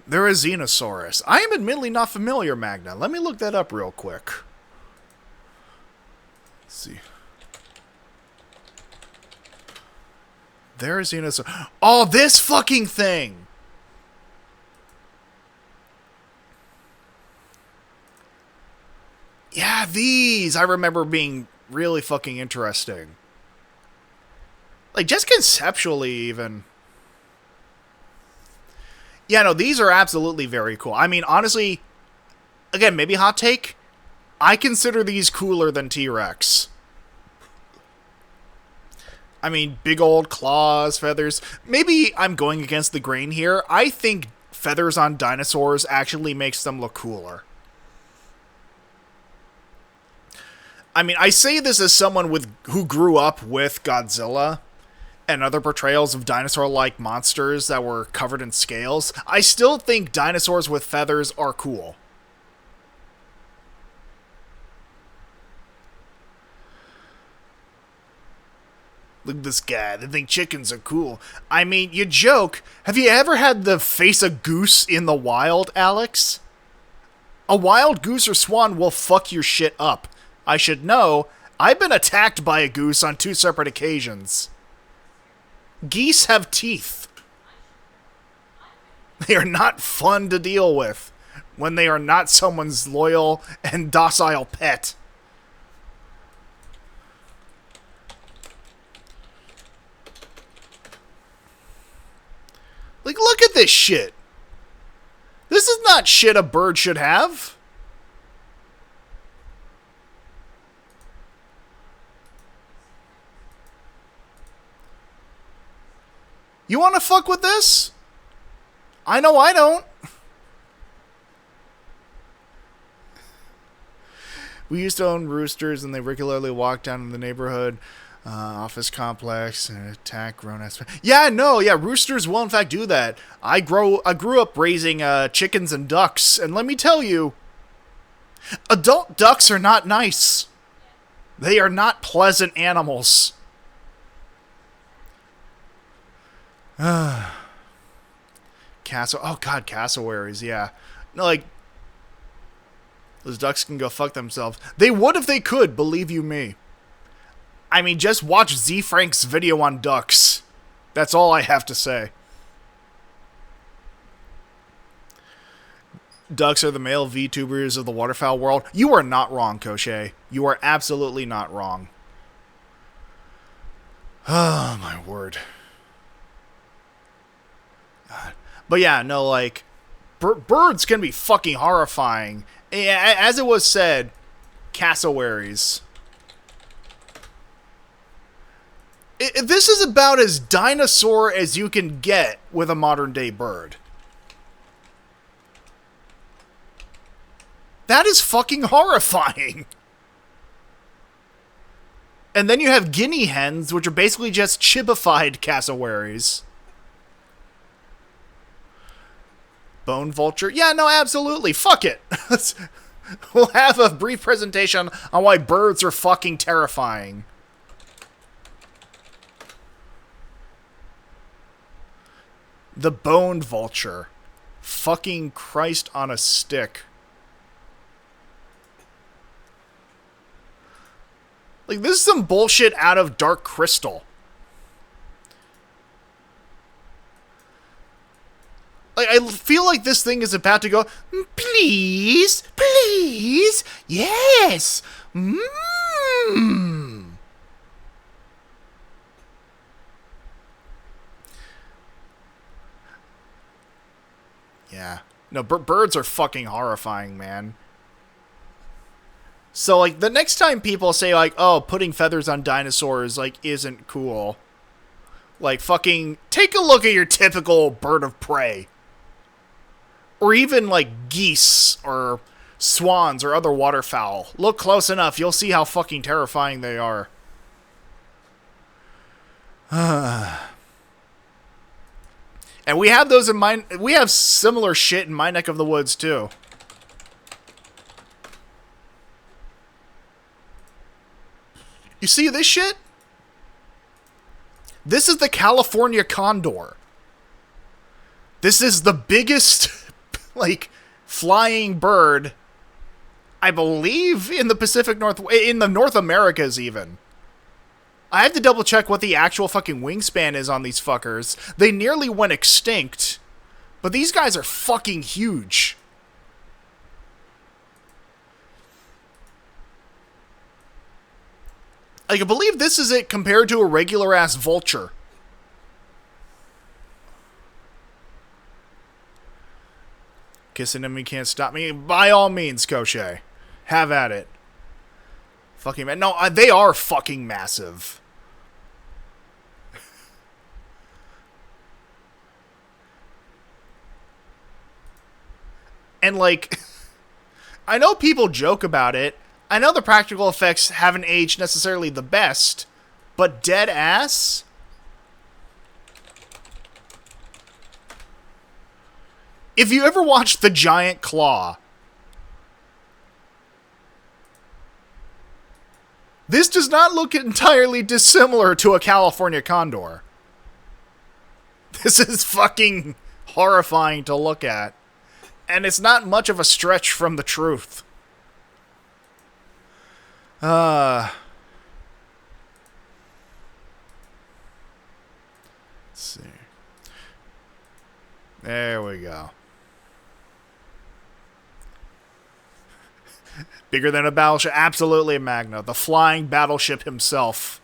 They're a Xenosaurus. I am admittedly not familiar, Magna. Let me look that up real quick. Let's see. They're a Xenosaurus. Oh, this fucking thing! Yeah, these! I remember being really fucking interesting. Like, just conceptually, even. Yeah, no, these are absolutely very cool. I mean, honestly, again, maybe hot take, I consider these cooler than T-Rex. I mean, big old claws, feathers. Maybe I'm going against the grain here. I think feathers on dinosaurs actually makes them look cooler. I mean, I say this as someone who grew up with Godzilla and other portrayals of dinosaur-like monsters that were covered in scales. I still think dinosaurs with feathers are cool. Look at this guy. They think chickens are cool. I mean, you joke. Have you ever had to face a goose in the wild, Alex? A wild goose or swan will fuck your shit up. I should know. I've been attacked by a goose on 2 separate occasions. Geese have teeth. They are not fun to deal with when they are not someone's loyal and docile pet. Like, look at this shit. This is not shit a bird should have. You want to fuck with this? I know I don't. We used to own roosters, and they regularly walk down in the neighborhood office complex and attack grown-ass. Yeah, no, yeah, roosters will in fact do that. I grew up raising chickens and ducks, and let me tell you, adult ducks are not nice. They are not pleasant animals. Oh god, cassowaries, yeah. No, like, those ducks can go fuck themselves. They would if they could, believe you me. I mean, just watch Z Frank's video on ducks. That's all I have to say. Ducks are the male VTubers of the waterfowl world. You are not wrong, Koshe. You are absolutely not wrong. Oh, my word. God. But yeah, no, like, birds can be fucking horrifying. As it was said, cassowaries. This is about as dinosaur as you can get with a modern day bird. That is fucking horrifying. And then you have guinea hens, which are basically just chibified cassowaries. Bone vulture? Yeah, no, absolutely. Fuck it. We'll have a brief presentation on why birds are fucking terrifying. The bone vulture. Fucking Christ on a stick. Like, this is some bullshit out of Dark Crystal. I feel like this thing is about to go, please, please, yes, Yeah. No, birds are fucking horrifying, man. So, like, the next time people say, like, oh, putting feathers on dinosaurs, like, isn't cool. Like, fucking, take a look at your typical bird of prey. Or even, like, geese, or swans, or other waterfowl. Look close enough, you'll see how fucking terrifying they are. And we have those in mind. We have similar shit in my neck of the woods, too. You see this shit? This is the California condor. This is the biggest, like, flying bird, I believe, in the Pacific in the North Americas, even. I have to double check what the actual fucking wingspan is on these fuckers. They nearly went extinct, but these guys are fucking huge. Like, I believe this is it compared to a regular-ass vulture. Kissing him, he can't stop me. By all means, Koche. Have at it. Fucking man. No, they are fucking massive. And, like, I know people joke about it. I know the practical effects haven't aged necessarily the best, but dead ass? If you ever watched The Giant Claw, this does not look entirely dissimilar to a California condor. This is fucking horrifying to look at. And it's not much of a stretch from the truth. Let's see. There we go. Bigger than a battleship? Absolutely a Magna. The flying battleship himself.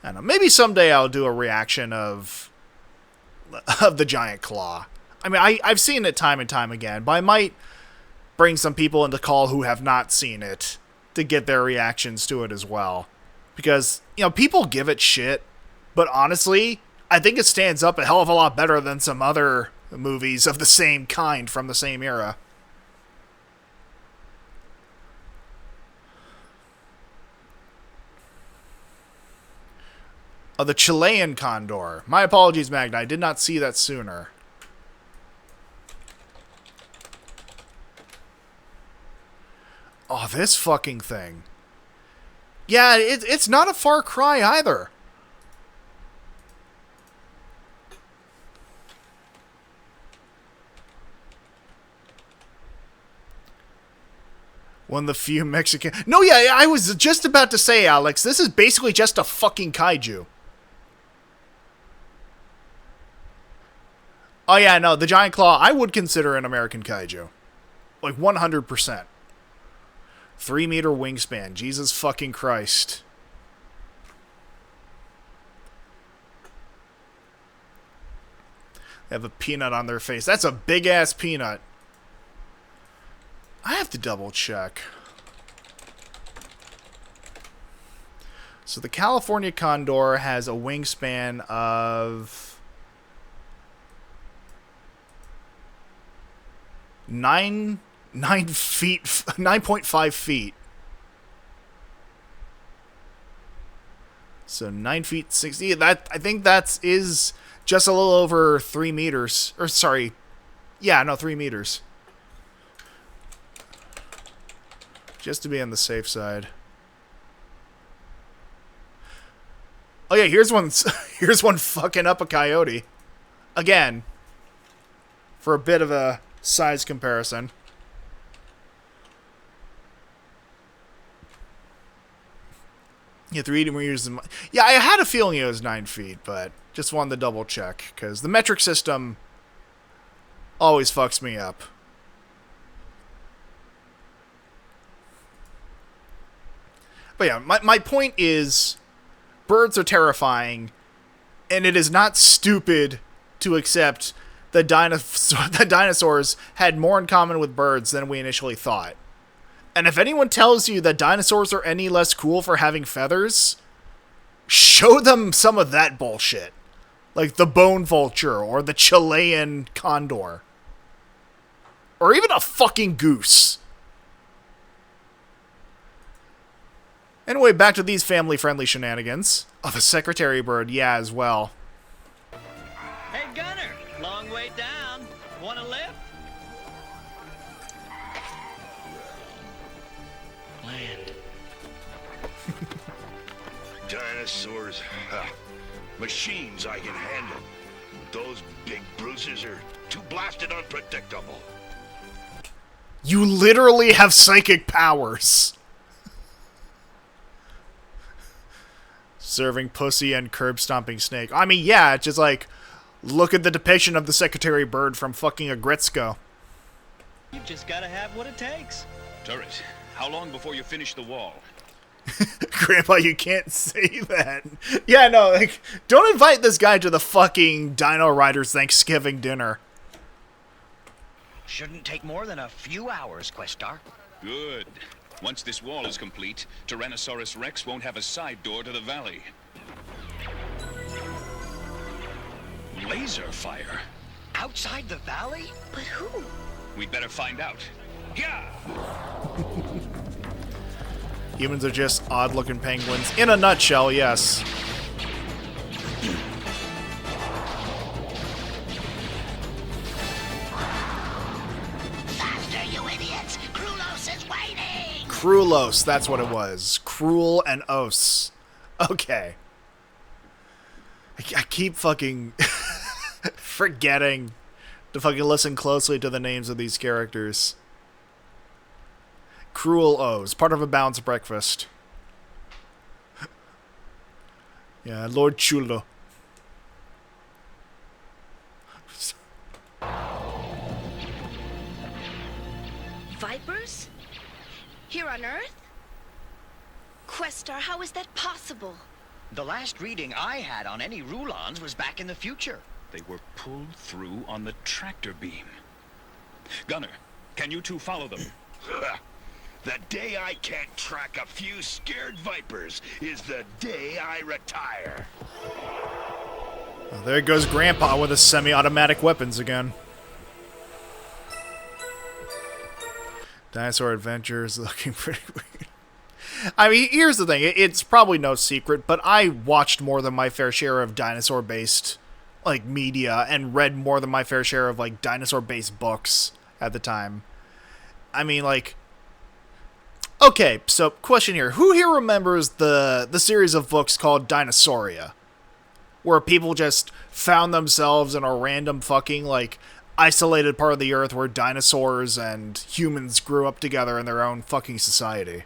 I don't know. Maybe someday I'll do a reaction of the Giant Claw. I mean, I've seen it time and time again, but I might bring some people into call who have not seen it to get their reactions to it as well. Because, you know, people give it shit, but honestly, I think it stands up a hell of a lot better than some other movies of the same kind from the same era. Oh, the Chilean condor. My apologies, Magna. I did not see that sooner. Oh, this fucking thing. Yeah, it's not a far cry either. One of the few Mexican... No, yeah, I was just about to say, Alex, this is basically just a fucking kaiju. Oh, yeah, no, the Giant Claw, I would consider an American kaiju. Like, 100%. 3-meter wingspan. Jesus fucking Christ. They have a peanut on their face. That's a big-ass peanut. I have to double check. So the California condor has a wingspan of 9.5 feet. So 9 feet 60. That I think is just a little over 3 meters. Or sorry, yeah, no, 3 meters. Just to be on the safe side. Oh yeah, here's one fucking up a coyote. Again, for a bit of a size comparison. Yeah, 3 meters. Yeah, I had a feeling it was 9 feet, but just wanted to double check because the metric system always fucks me up. But yeah, my point is, birds are terrifying, and it is not stupid to accept that dinosaurs had more in common with birds than we initially thought. And if anyone tells you that dinosaurs are any less cool for having feathers, show them some of that bullshit. Like the bone vulture or the Chilean condor. Or even a fucking goose. Anyway, back to these family-friendly shenanigans. Oh, the secretary bird, yeah, as well. Hey, Gunner! Long way down. Want a lift? Land. Dinosaurs. Ha. Machines I can handle. Those big bruises are too blasted unpredictable. You literally have psychic powers. Serving pussy and curb stomping snake. I mean, yeah, it's just like, look at the depiction of the secretary bird from fucking Agritzko. You just gotta have what it takes. Turret, how long before you finish the wall? Grandpa, you can't say that. Yeah, no, like, don't invite this guy to the fucking Dino-Riders Thanksgiving dinner. Shouldn't take more than a few hours, Questar. Good. Once this wall is complete, Tyrannosaurus Rex won't have a side door to the valley. Laser fire? Outside the valley? But who? We'd better find out. Yeah! Humans are just odd-looking penguins. In a nutshell, yes. Faster, you idiots! Krulos is waiting! Krulos, that's what it was. Cruel and os. Okay. I keep fucking forgetting to fucking listen closely to the names of these characters. Cruel O's, part of a balanced breakfast. Yeah, Lord Chulo. Vipers? Here on Earth? Questar, how is that possible? The last reading I had on any Rulons was back in the future. They were pulled through on the tractor beam. Gunner, can you two follow them? The day I can't track a few scared vipers is the day I retire. Well, there goes Grandpa with his semi-automatic weapons again. Dinosaur Adventures looking pretty weird. I mean, here's the thing. It's probably no secret, but I watched more than my fair share of dinosaur-based, like, media and read more than my fair share of, like, dinosaur-based books at the time. I mean, like... Okay, so question here. Who here remembers the series of books called Dinosauria? Where people just found themselves in a random fucking, like, isolated part of the earth where dinosaurs and humans grew up together in their own fucking society.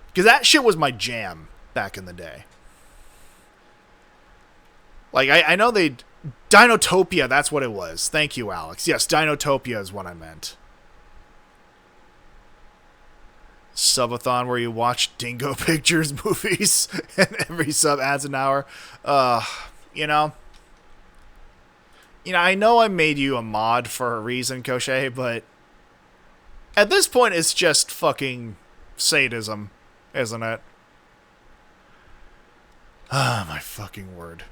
Because that shit was my jam back in the day. Like, I know they... Dinotopia, that's what it was. Thank you, Alex. Yes, Dinotopia is what I meant. Subathon where you watch Dingo Pictures movies and every sub adds an hour. You know, I know I made you a mod for a reason, Koshe, but at this point it's just fucking sadism, isn't it? Ah, my fucking word.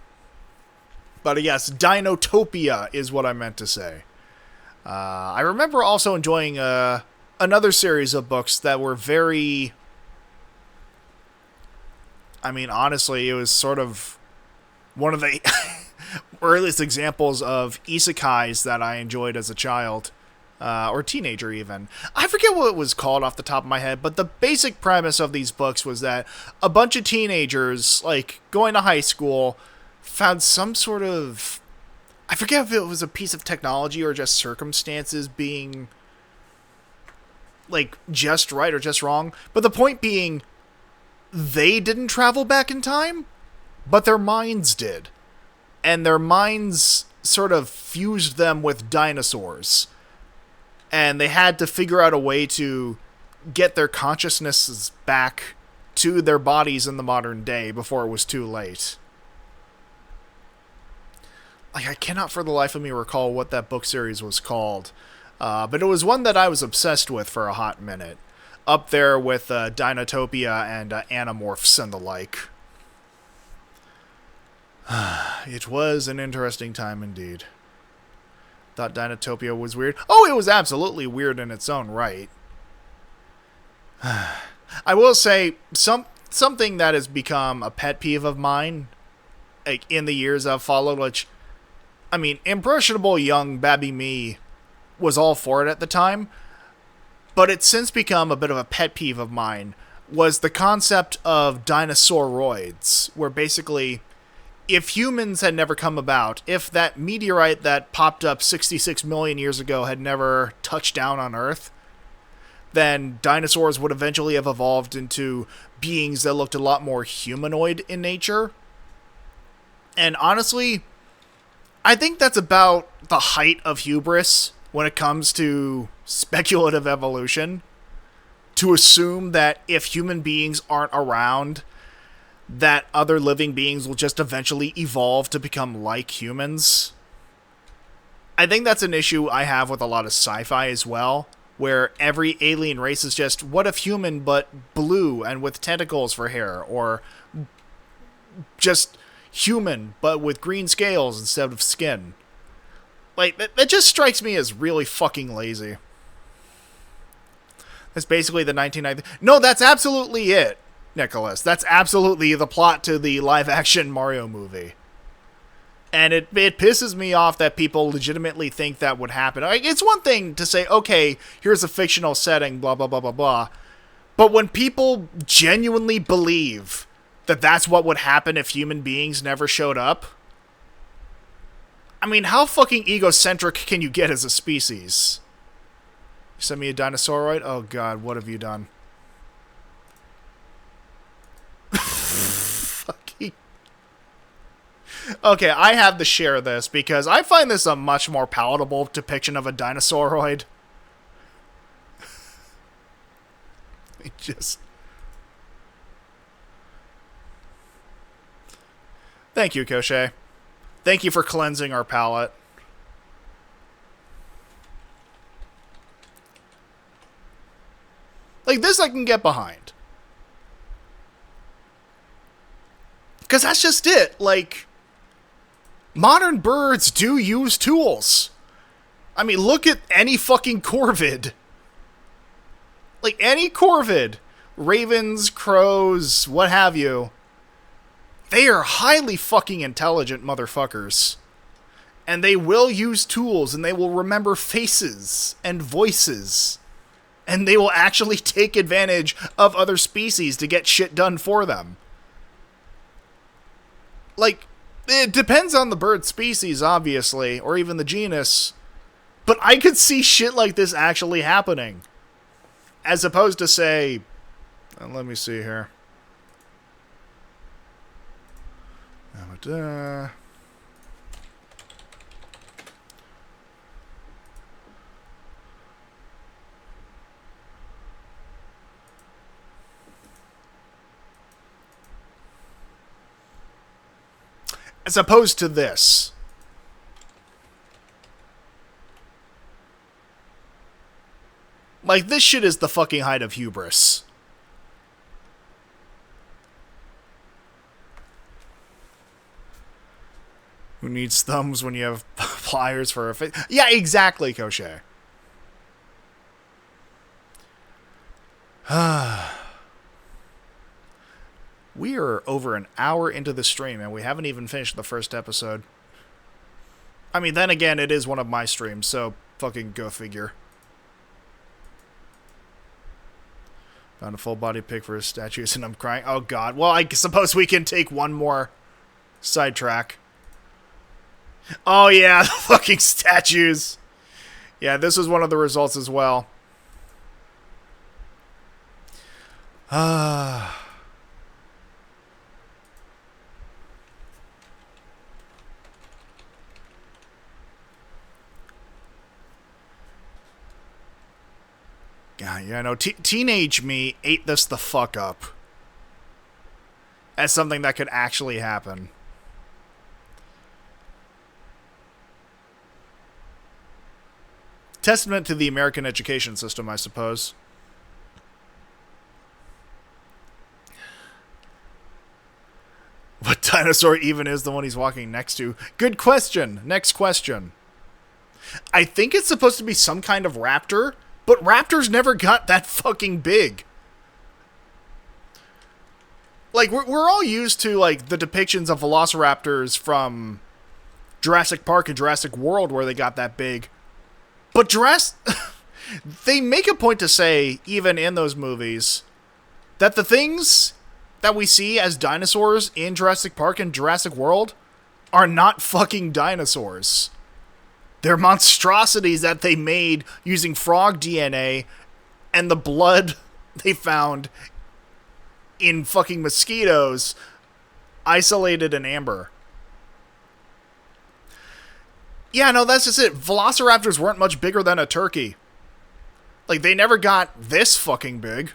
But yes, Dinotopia is what I meant to say. I remember also enjoying another series of books that were very... I mean, honestly, it was sort of one of the earliest examples of isekais that I enjoyed as a child, or teenager even. I forget what it was called off the top of my head, but the basic premise of these books was that a bunch of teenagers, like, going to high school, found some sort of... I forget if it was a piece of technology or just circumstances being... like, just right or just wrong. But the point being, they didn't travel back in time, but their minds did. And their minds sort of fused them with dinosaurs. And they had to figure out a way to get their consciousnesses back to their bodies in the modern day before it was too late. Like, I cannot for the life of me recall what that book series was called. But it was one that I was obsessed with for a hot minute. Up there with Dinotopia and Animorphs and the like. It was an interesting time indeed. Thought Dinotopia was weird. Oh, it was absolutely weird in its own right. I will say, something that has become a pet peeve of mine, like, in the years I've followed, which, I mean, impressionable young babby me was all for it at the time, but it's since become a bit of a pet peeve of mine, was the concept of dinosauroids, where basically, if humans had never come about, if that meteorite that popped up 66 million years ago had never touched down on Earth, then dinosaurs would eventually have evolved into beings that looked a lot more humanoid in nature. And honestly, I think that's about the height of hubris when it comes to speculative evolution. To assume that if human beings aren't around, that other living beings will just eventually evolve to become like humans. I think that's an issue I have with a lot of sci-fi as well, where every alien race is just, what if human but blue and with tentacles for hair, or just human but with green scales instead of skin. Like, that just strikes me as really fucking lazy. That's basically the 1990... No, that's absolutely it, Nicholas. That's absolutely the plot to the live-action Mario movie. And it pisses me off that people legitimately think that would happen. Like, it's one thing to say, okay, here's a fictional setting, blah, blah, blah, blah, blah. But when people genuinely believe that that's what would happen if human beings never showed up, I mean, how fucking egocentric can you get as a species? You send me a dinosauroid? Oh god, what have you done? Fucking... Okay, I have to share this because I find this a much more palatable depiction of a dinosauroid. It just... Thank you, Koshe. Thank you for cleansing our palate. Like, this I can get behind. Because that's just it. Like, modern birds do use tools. I mean, look at any fucking corvid. Like, any corvid. Ravens, crows, what have you. They are highly fucking intelligent motherfuckers. And they will use tools, and they will remember faces and voices. And they will actually take advantage of other species to get shit done for them. Like, it depends on the bird species, obviously, or even the genus. But I could see shit like this actually happening. As opposed to, say... let me see here. As opposed to this. Like, this shit is the fucking height of hubris. Who needs thumbs when you have pliers for a face? Yeah, exactly, Koshe. We are over an hour into the stream, and we haven't even finished the first episode. I mean, then again, it is one of my streams, so fucking go figure. Found a full body pic for his statues, and I'm crying. Oh god. Well, I suppose we can take one more sidetrack. Oh yeah, the fucking statues. Yeah, this was one of the results as well. Yeah, no, teenage me ate this the fuck up as something that could actually happen. Testament to the American education system, I suppose. What dinosaur even is the one he's walking next to? Good question. Next question. I think it's supposed to be some kind of raptor, but raptors never got that fucking big. Like, we're all used to, like, the depictions of velociraptors from Jurassic Park and Jurassic World where they got that big. But they make a point to say, even in those movies, that the things that we see as dinosaurs in Jurassic Park and Jurassic World are not fucking dinosaurs. They're monstrosities that they made using frog DNA and the blood they found in fucking mosquitoes isolated in amber. Yeah, no, that's just it. Velociraptors weren't much bigger than a turkey. Like, they never got this fucking big.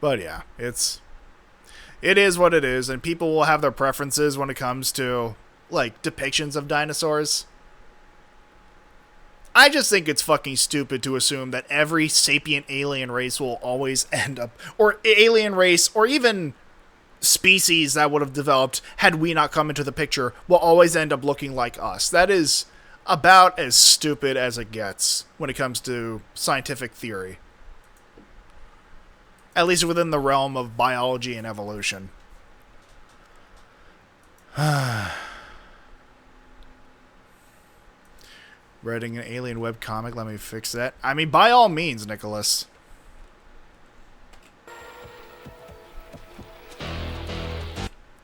But yeah, it is what it is, and people will have their preferences when it comes to, like, depictions of dinosaurs. I just think it's fucking stupid to assume that every sapient alien race will always end up, or alien race, or even species that would have developed had we not come into the picture, will always end up looking like us. That is about as stupid as it gets when it comes to scientific theory. At least within the realm of biology and evolution. Writing an alien webcomic, let me fix that. I mean, by all means, Nicholas.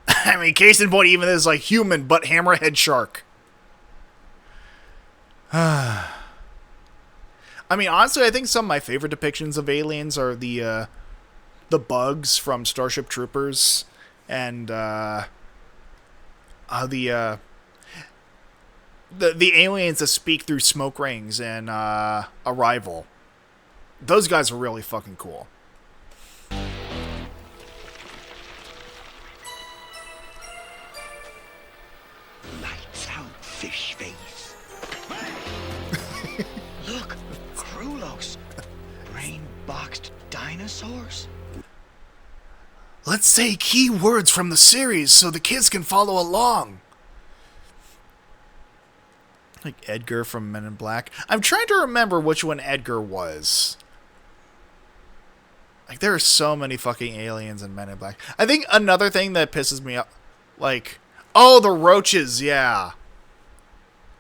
I mean, case in point, even this, like, human, but hammerhead shark. I mean, honestly, I think some of my favorite depictions of aliens are the bugs from Starship Troopers and the aliens that speak through smoke rings in Arrival. Those guys are really fucking cool. Lights out, fish face. Look, Krulos. Brain-boxed dinosaurs? Let's say key words from the series so the kids can follow along. Like Edgar from Men in Black. I'm trying to remember which one Edgar was. Like, there are so many fucking aliens in Men in Black. I think another thing that pisses me off, like, oh, the roaches, yeah.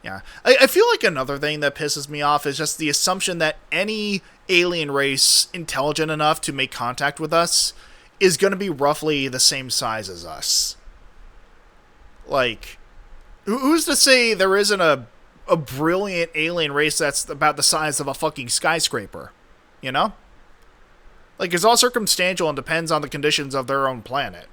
Yeah. I feel like another thing that pisses me off is just the assumption that any alien race intelligent enough to make contact with us is going to be roughly the same size as us. Like, who's to say there isn't a brilliant alien race that's about the size of a fucking skyscraper? You know? Like, it's all circumstantial and depends on the conditions of their own planet.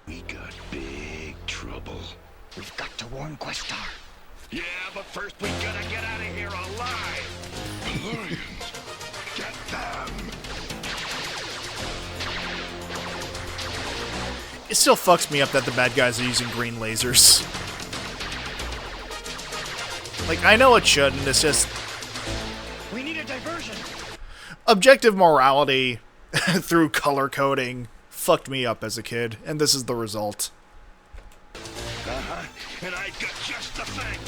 We got big trouble. We've got to warn Questar. Yeah, but first we gotta get out of here alive. Lions, get them. It still fucks me up that the bad guys are using green lasers. Like, I know it shouldn't, it's just... We need a diversion. Objective morality through color coding fucked me up as a kid, and this is the result. Uh-huh, and I got just the thing.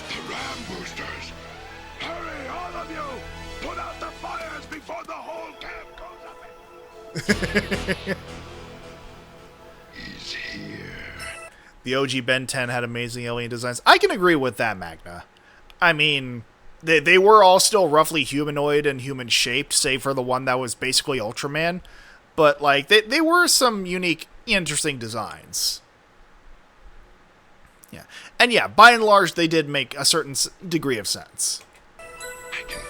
The ram boosters. Hurry, all of you. Put out the fires before the whole camp goes up. He's here. The OG Ben 10 had amazing alien designs. I can agree with that, Magna. I mean, they were all still roughly humanoid and human-shaped, save for the one that was basically Ultraman. But, like, they were some unique, interesting designs. Yeah. And yeah, by and large, they did make a certain degree of sense. I can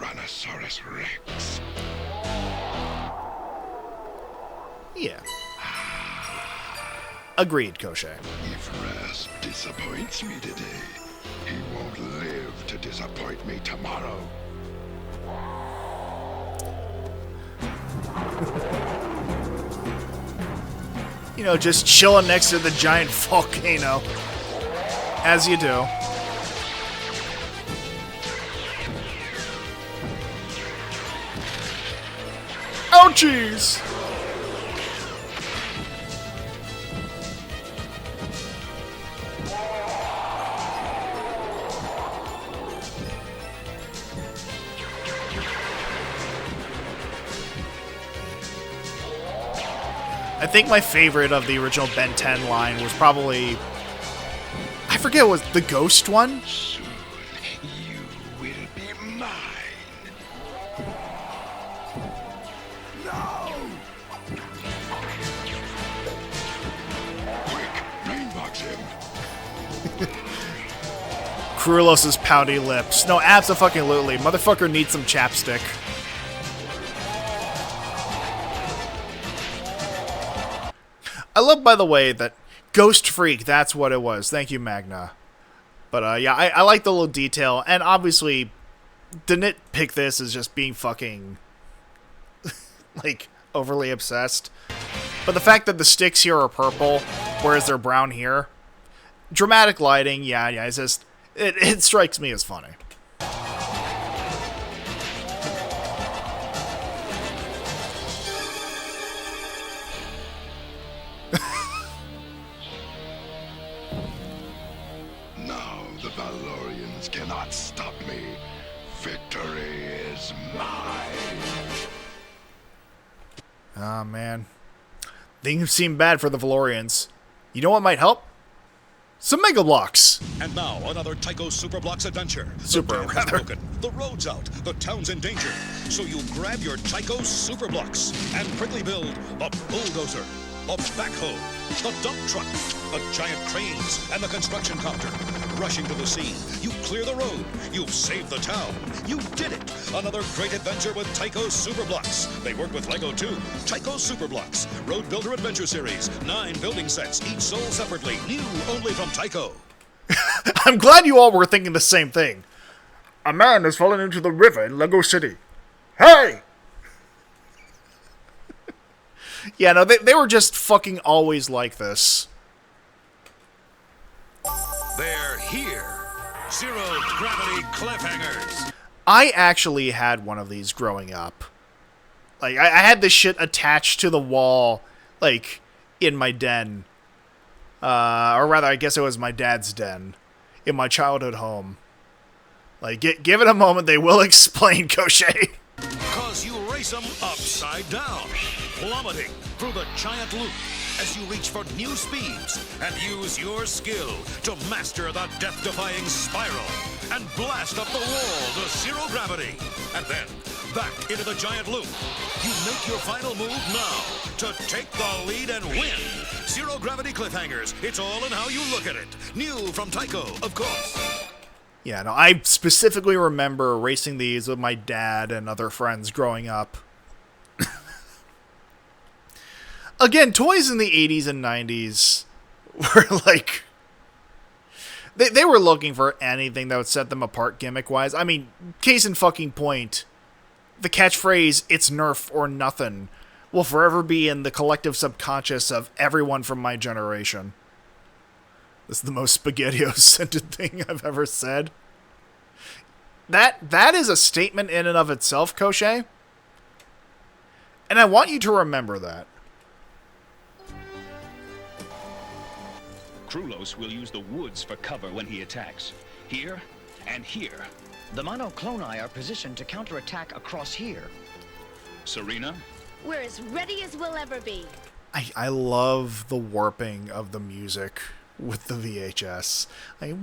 Tyrannosaurus Rex. Yeah. Agreed, Koshe. If Rasp disappoints me today, he won't live to disappoint me tomorrow. You know, just chilling next to the giant volcano. As you do. Ouchies! I think my favorite of the original Ben 10 line was probably... I forget, was the ghost one? Soon you will be mine. No! Quick, rainbox him. Krulos's pouty lips. No, abso-fucking-lutely. Motherfucker needs some chapstick. I love, by the way, that Ghost Freak, that's what it was. Thank you, Magna. But, yeah, I like the little detail. And, obviously, the nitpick this is just being fucking, like, overly obsessed. But the fact that the sticks here are purple, whereas they're brown here. Dramatic lighting, yeah, it's just... It strikes me as funny. Now the Valorians cannot stop me. Victory is mine. Ah, man. Things seem bad for the Valorians. You know what might help? Some Mega Blocks! And now, another Tycho Super Blocks adventure. Super, the dam is broken, the road's out, the town's in danger. So you grab your Tycho Super Blocks and quickly build a bulldozer, a backhoe, the dump truck, the giant cranes, and the construction copter. Rushing to the scene, you clear the road, you've saved the town. You did it! Another great adventure with Tycho Super Blocks. They work with Lego too. Tycho Super Blocks, Road Builder Adventure Series. 9 building sets, each sold separately. New only from Tycho. I'm glad you all were thinking the same thing. A man has fallen into the river in Lego City. Hey! Yeah, no, they were just fucking always like this. They're here. Zero gravity cliffhangers. I actually had one of these growing up. Like, I had this shit attached to the wall, like, in my den. Or rather, I guess it was my dad's den. In my childhood home. Like, give it a moment, they will explain, Koshe. Cause you race them upside down, plummeting through the giant loop as you reach for new speeds and use your skill to master the death-defying spiral and blast up the wall to zero gravity. And then back into the giant loop. You make your final move now to take the lead and win. Zero gravity cliffhangers. It's all in how you look at it. New from Tycho, of course. Yeah, no, I specifically remember racing these with my dad and other friends growing up. Again, toys in the 80s and 90s were like... They were looking for anything that would set them apart gimmick-wise. I mean, case in fucking point, the catchphrase, "It's Nerf or nothing," will forever be in the collective subconscious of everyone from my generation. This is the most SpaghettiOs-scented thing I've ever said. That is a statement in and of itself, Koshe. And I want you to remember that. Krulos will use the woods for cover when he attacks. Here and here. The monocloni are positioned to counterattack across here. Serena? We're as ready as we'll ever be. I love the warping of the music with the VHS. Like,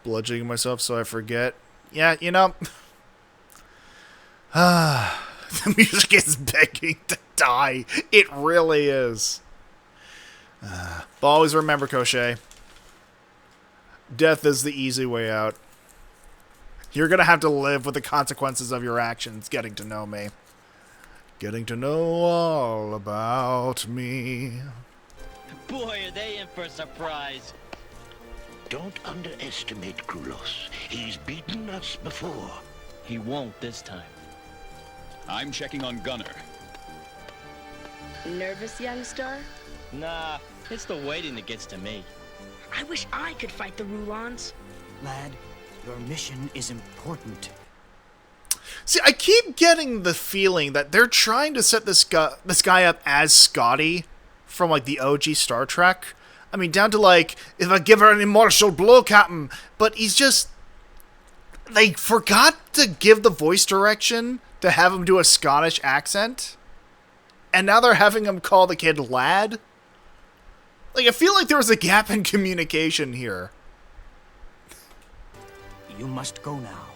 bludgeoning myself so I forget. Yeah, you know... the music is begging to die. It really is. But always remember, Koshé, death is the easy way out. You're gonna have to live with the consequences of your actions, getting to know me. Getting to know all about me. Boy, are they in for a surprise. Don't underestimate Krulos. He's beaten us before. He won't this time. I'm checking on Gunner. Nervous, young star? Nah, it's the waiting that gets to me. I wish I could fight the Rulons. Lad, your mission is important. See, I keep getting the feeling that they're trying to set this guy up as Scotty from, like, the OG Star Trek. I mean, down to, like, if I give her an immortal blow, Captain. But he's just... They forgot to give the voice direction to have him do a Scottish accent. And now they're having him call the kid Lad. Like, I feel like there was a gap in communication here. You must go now.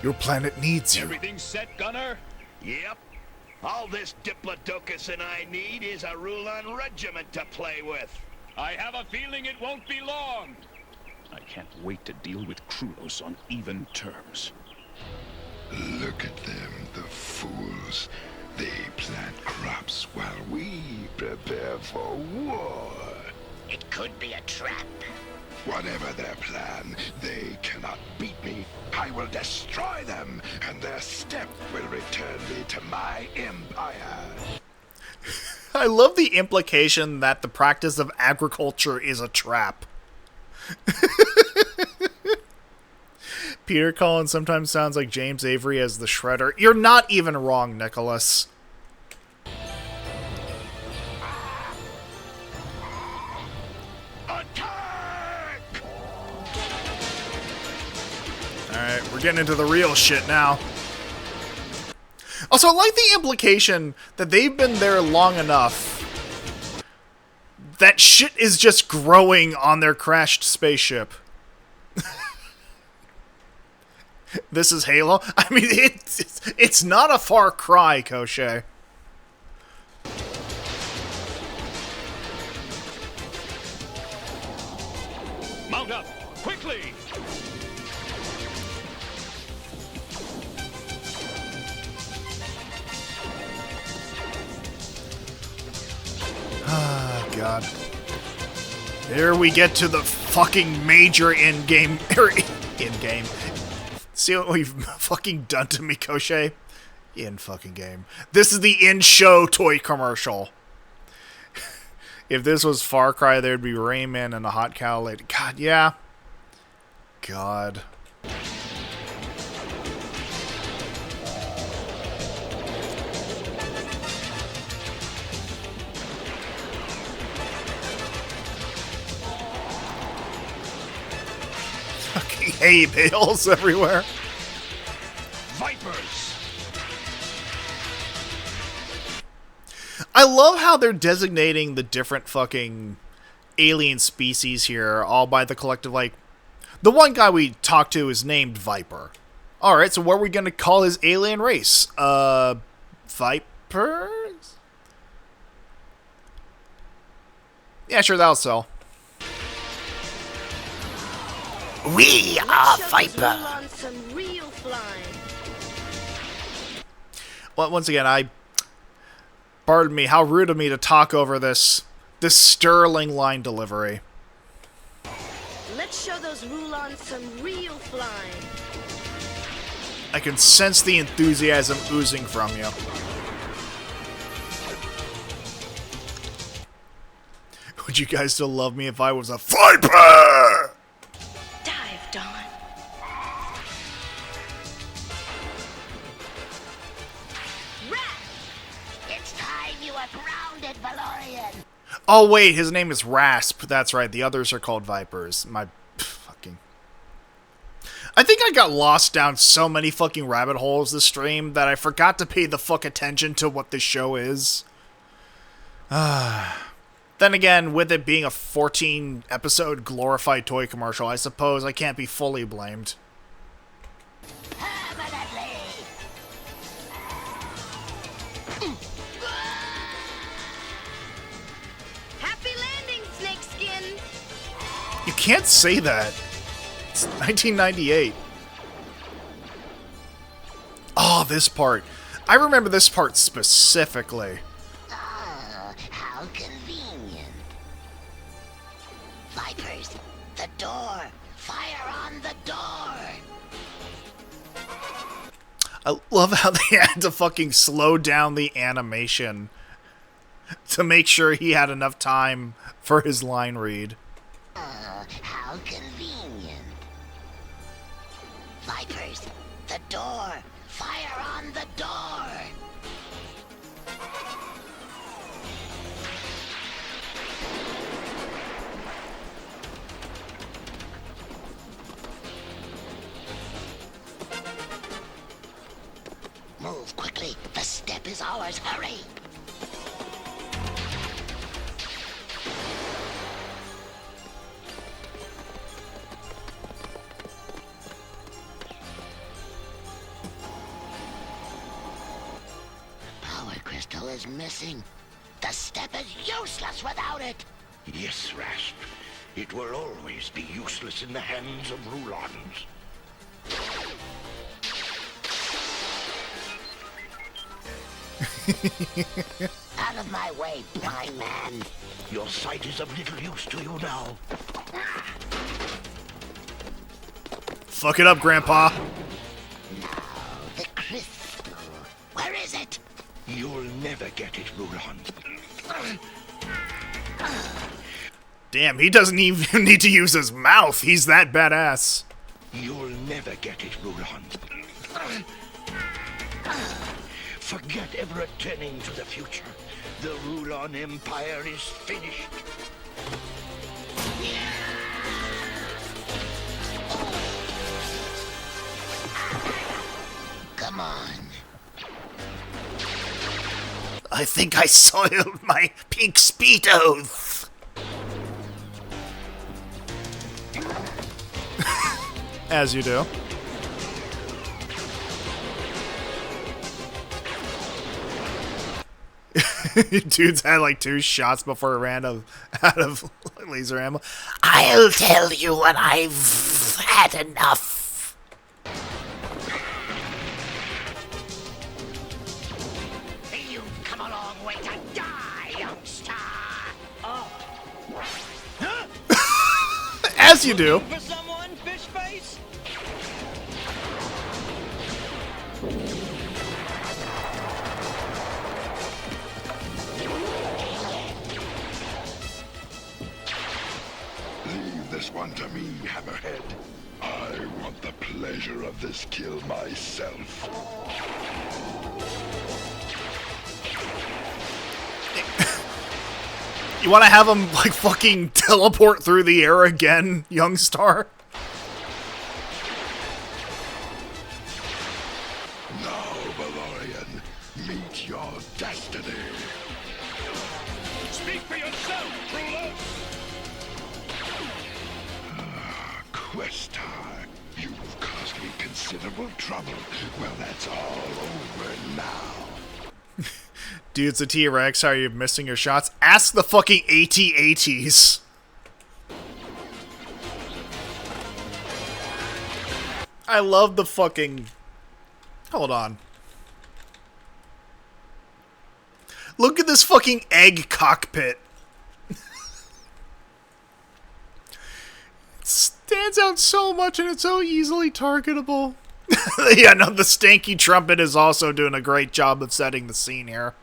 Your planet needs you. Everything set, Gunner? Yep. All this Diplodocus and I need is a Rulon regiment to play with. I have a feeling it won't be long. I can't wait to deal with Krulos on even terms. Look at them, the fools. They plant crops while we prepare for war. It could be a trap. Whatever their plan, they cannot beat me. I will destroy them, and their step will return me to my empire. I love the implication that the practice of agriculture is a trap. Peter Cullen sometimes sounds like James Avery as the Shredder. You're not even wrong, Nicholas. Alright, we're getting into the real shit now. Also, I like the implication that they've been there long enough that shit is just growing on their crashed spaceship. This is Halo? I mean, it's not a far cry, Koshé. Mount up, quickly! Ah, God. Here we get to the fucking major in-game... in-game. See what we've fucking done to me, Koshé? In-fucking-game. This is the in-show toy commercial. If this was Far Cry, there'd be Rayman and a hot cow lady. God, yeah. God. Fucking hay bales everywhere. Vipers! I love how they're designating the different fucking alien species here, all by the collective, like... The one guy we talked to is named Viper. Alright, so what are we gonna call his alien race? Vipers? Yeah, sure, that'll sell. We are Viper. Well, once again, pardon me, how rude of me to talk over this sterling line delivery. Let's show those Rulons some real flying. I can sense the enthusiasm oozing from you. Would you guys still love me if I was a Viper? Dive, Dawn. It's time you were grounded, Valorian. Oh wait, his name is Rasp. That's right, the others are called Vipers. My fucking... I think I got lost down so many fucking rabbit holes this stream that I forgot to pay the fuck attention to what this show is. Then again, with it being a 14-episode glorified toy commercial, I suppose I can't be fully blamed. can't say that. It's 1998. Oh, this part. I remember this part specifically. Ah, how convenient. Vipers, the door. Fire on the door. I love how they had to fucking slow down the animation to make sure he had enough time for his line read. How convenient. Vipers, the door. Fire on the door. Move quickly. The step is ours. Hurry. Crystal is missing. The step is useless without it. Yes, Rasp. It will always be useless in the hands of Rulons. Out of my way, blind man. Your sight is of little use to you now. Fuck it up, Grandpa. Now, the crystal. Where is it? You'll never get it, Rulon. Damn, he doesn't even need to use his mouth. He's that badass. You'll never get it, Rulon. Forget ever returning to the future. The Rulon Empire is finished. Come on. I think I soiled my pink Speedos. As you do. Dude's had like 2 shots before he ran out of laser ammo. I'll tell you when I've had enough. You've come a long way to die, youngster. Oh. As you do. For someone, fish face? Leave this one to me, Hammerhead. I want the pleasure of this kill myself. You want to have him like fucking teleport through the air again, young star? Now, Valorian, meet your destiny. Speak for yourself, Rulo! Questar, you've caused me considerable trouble. Well, that's all over now. Dude, it's a T-Rex. How are you missing your shots? Ask the fucking AT-ATs. I love the fucking... Hold on. Look at this fucking egg cockpit. It stands out so much and it's so easily targetable. Yeah, no, the stanky trumpet is also doing a great job of setting the scene here.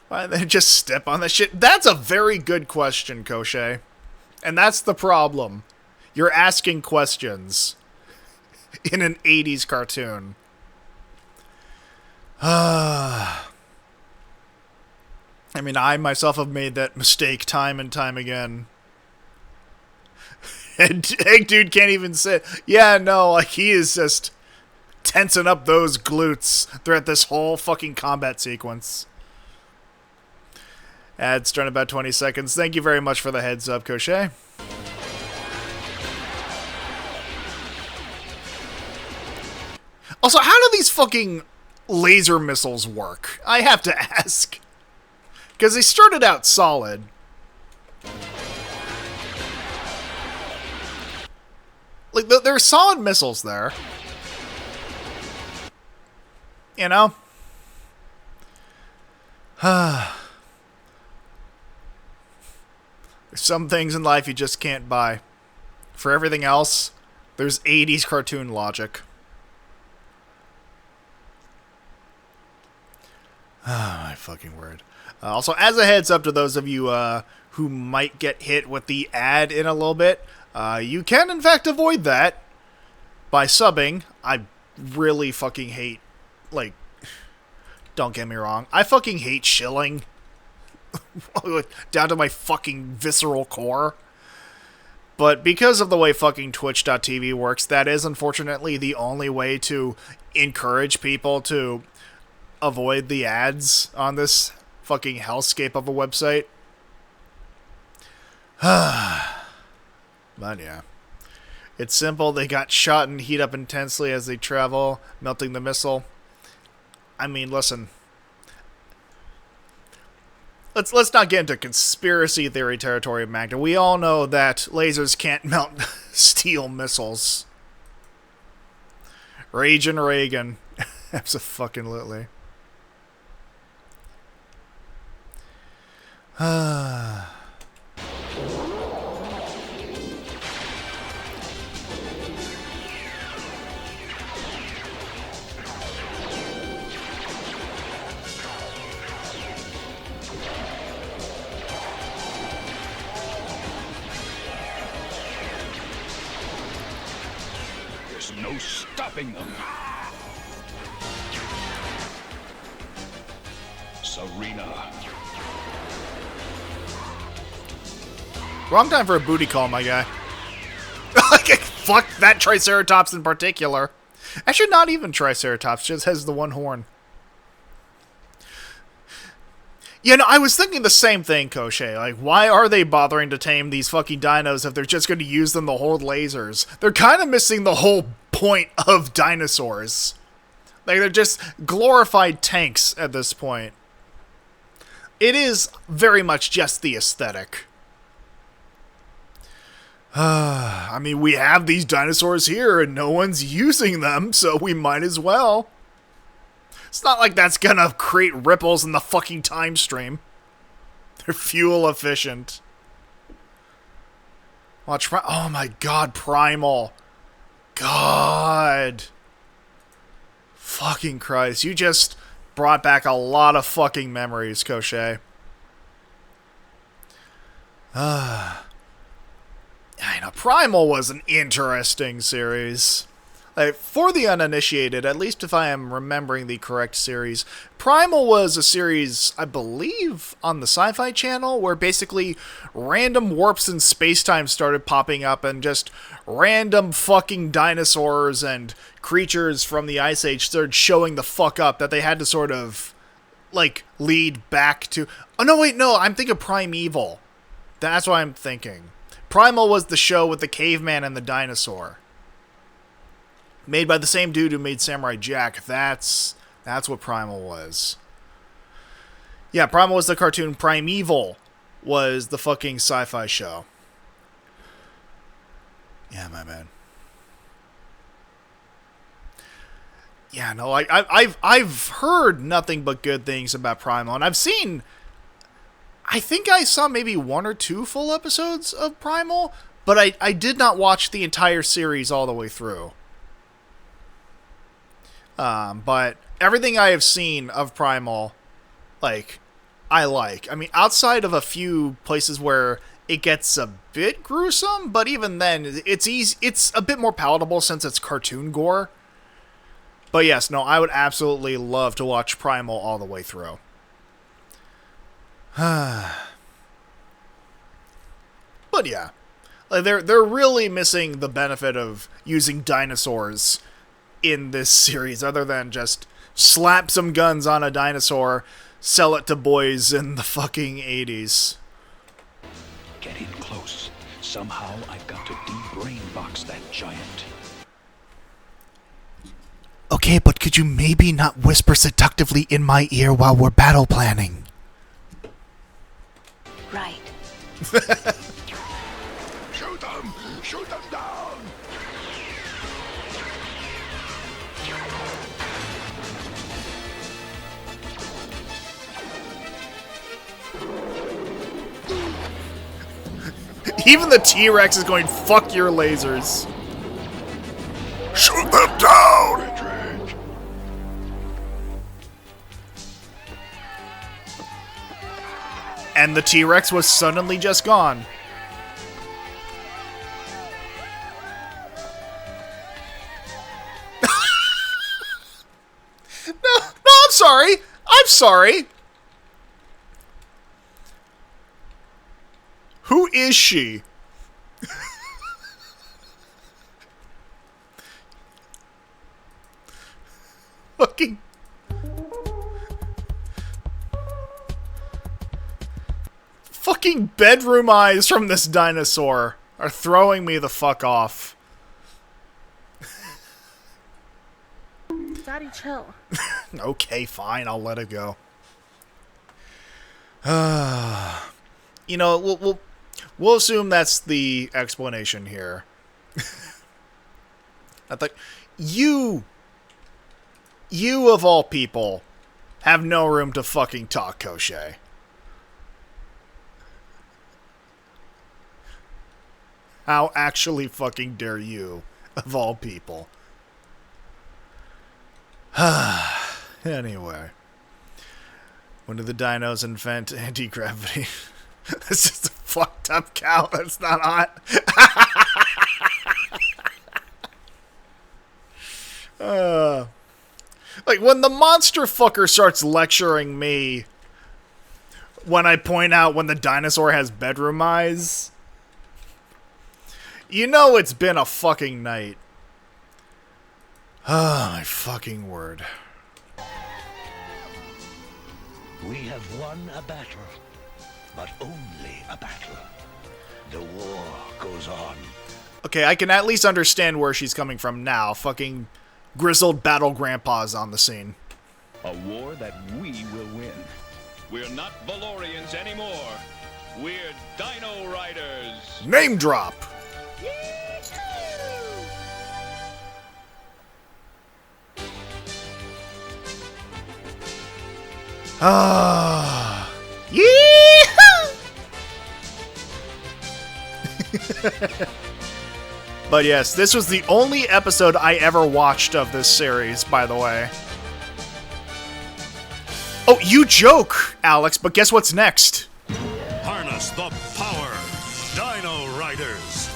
Why did they just step on that shit? That's a very good question, Koshe. And that's the problem. You're asking questions in an 80s cartoon. I mean, I myself have made that mistake time and time again. And Egg Dude can't even say, yeah, no, like he is just tensing up those glutes throughout this whole fucking combat sequence. Ads start in about 20 seconds. Thank you very much for the heads up, Koshe. Also, how do these fucking laser missiles work? I have to ask. Because they started out solid. Like, there are solid missiles there. You know? There's some things in life you just can't buy. For everything else, there's 80s cartoon logic. Oh, my fucking word. Also, as a heads up to those of you who might get hit with the ad in a little bit, you can in fact avoid that by subbing. I really fucking hate, like, don't get me wrong, I fucking hate shilling. Down to my fucking visceral core. But because of the way fucking Twitch.tv works, that is unfortunately the only way to encourage people to avoid the ads on this fucking hellscape of a website. But yeah. It's simple. They got shot and heat up intensely as they travel, melting the missile. I mean, listen. Let's not get into conspiracy theory territory, Magda. We all know that lasers can't melt steel missiles. Ragin' Reagan. Abso-fucking-lutely. There's no stopping them. Serena. Wrong time for a booty call, my guy. Fuck that Triceratops in particular. Actually, not even Triceratops, just has the one horn. You know, I was thinking the same thing, Koshé. Like, why are they bothering to tame these fucking dinos if they're just going to use them to hold lasers? They're kind of missing the whole point of dinosaurs. Like, they're just glorified tanks at this point. It is very much just the aesthetic. I mean, we have these dinosaurs here and no one's using them, so we might as well. It's not like that's gonna create ripples in the fucking time stream. They're fuel efficient. Watch, oh my god, Primal. God. Fucking Christ, you just brought back a lot of fucking memories, Koshé. I know, Primal was an interesting series. Like, for the uninitiated, at least if I am remembering the correct series, Primal was a series, I believe, on the Sci-Fi Channel, where basically random warps in space-time started popping up and just random fucking dinosaurs and creatures from the Ice Age started showing the fuck up that they had to sort of, like, lead back to... Oh, no, wait, no, I'm thinking Primeval. That's what I'm thinking. Primal was the show with the caveman and the dinosaur. Made by the same dude who made Samurai Jack. That's what Primal was. Yeah, Primal was the cartoon. Primeval was the fucking sci-fi show. Yeah, my man. Yeah, no, I've heard nothing but good things about Primal, and I've seen... I think I saw maybe 1 or 2 full episodes of Primal, but I did not watch the entire series all the way through. But everything I have seen of Primal, like, I like. I mean, outside of a few places where it gets a bit gruesome, but even then, it's a bit more palatable since it's cartoon gore. But yes, no, I would absolutely love to watch Primal all the way through. But yeah, like they're really missing the benefit of using dinosaurs in this series, other than just slap some guns on a dinosaur, sell it to boys in the fucking 80s. Get in close. Somehow I've got to de-brain box that giant. Okay, but could you maybe not whisper seductively in my ear while we're battle planning? Right. Shoot them! Shoot them down! Even the T-Rex is going, fuck your lasers. Shoot them down! And the T-Rex was suddenly just gone. No, I'm sorry. I'm sorry. Who is she? Fucking... Fucking bedroom eyes from this dinosaur are throwing me the fuck off. Daddy, chill. Okay, fine, I'll let it go. You know, we'll assume that's the explanation here. I thought you of all people have no room to fucking talk, Koshé. How actually fucking dare you, of all people? Anyway. When did the dinos invent anti-gravity? That's just a fucked up cow that's not hot. Like, when the monster fucker starts lecturing me when I point out when the dinosaur has bedroom eyes... You know it's been a fucking night. Oh, my fucking word. We have won a battle, but only a battle. The war goes on. Okay, I can at least understand where she's coming from now. Fucking grizzled battle grandpa's on the scene. A war that we will win. We're not Valorians anymore. We're Dino-Riders. Name drop! Ah, yeehaw! But yes, this was the only episode I ever watched of this series, by the way. Oh, you joke, Alex, but guess what's next? Harness the power, Dino-Riders.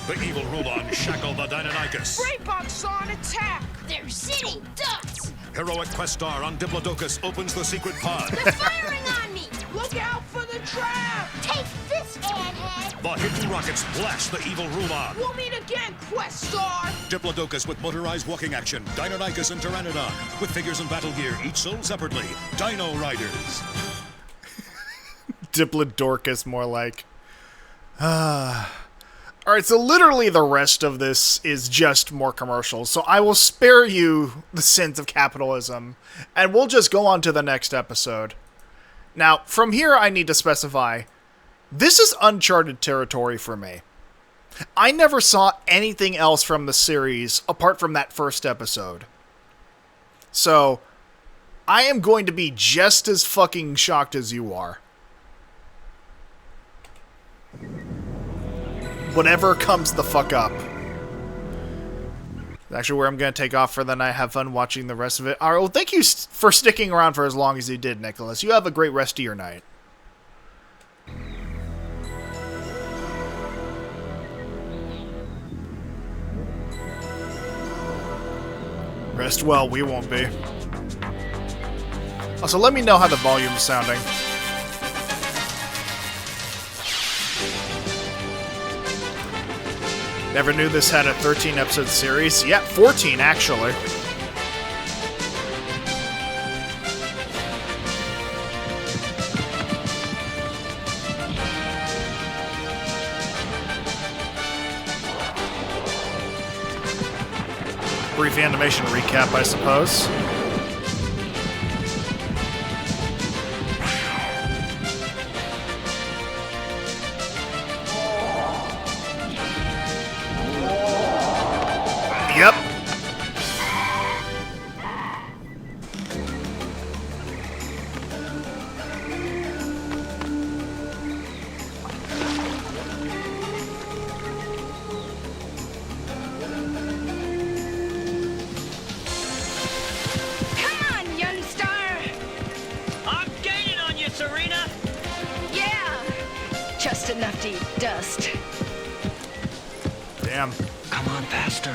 The evil Rulon shackle the Deinonychus. Brainbox on attack! They're sitting ducks! Heroic Questar on Diplodocus opens the secret pod. They're firing on me! Look out for the trap! Take this, airhead! The hidden rockets blast the evil Rulon. We'll meet again, Questar! Diplodocus with motorized walking action. Deinonychus and Pteranodon with figures and battle gear, each sold separately. Dino-Riders. Diplodorcus, more like. Alright, so literally the rest of this is just more commercials, so I will spare you the sins of capitalism, and we'll just go on to the next episode. Now, from here I need to specify, this is uncharted territory for me. I never saw anything else from the series apart from that first episode. So, I am going to be just as fucking shocked as you are. Whatever comes the fuck up. Actually, where I'm going to take off for the night. Have fun watching the rest of it. Alright, well, thank you for sticking around for as long as you did, Nicholas. You have a great rest of your night. Rest well, we won't be. Also, let me know how the volume's sounding. Never knew this had a 13-episode series. Yeah, 14, actually. Brief animation recap, I suppose. Yep. deep dust. Damn. Come on, faster.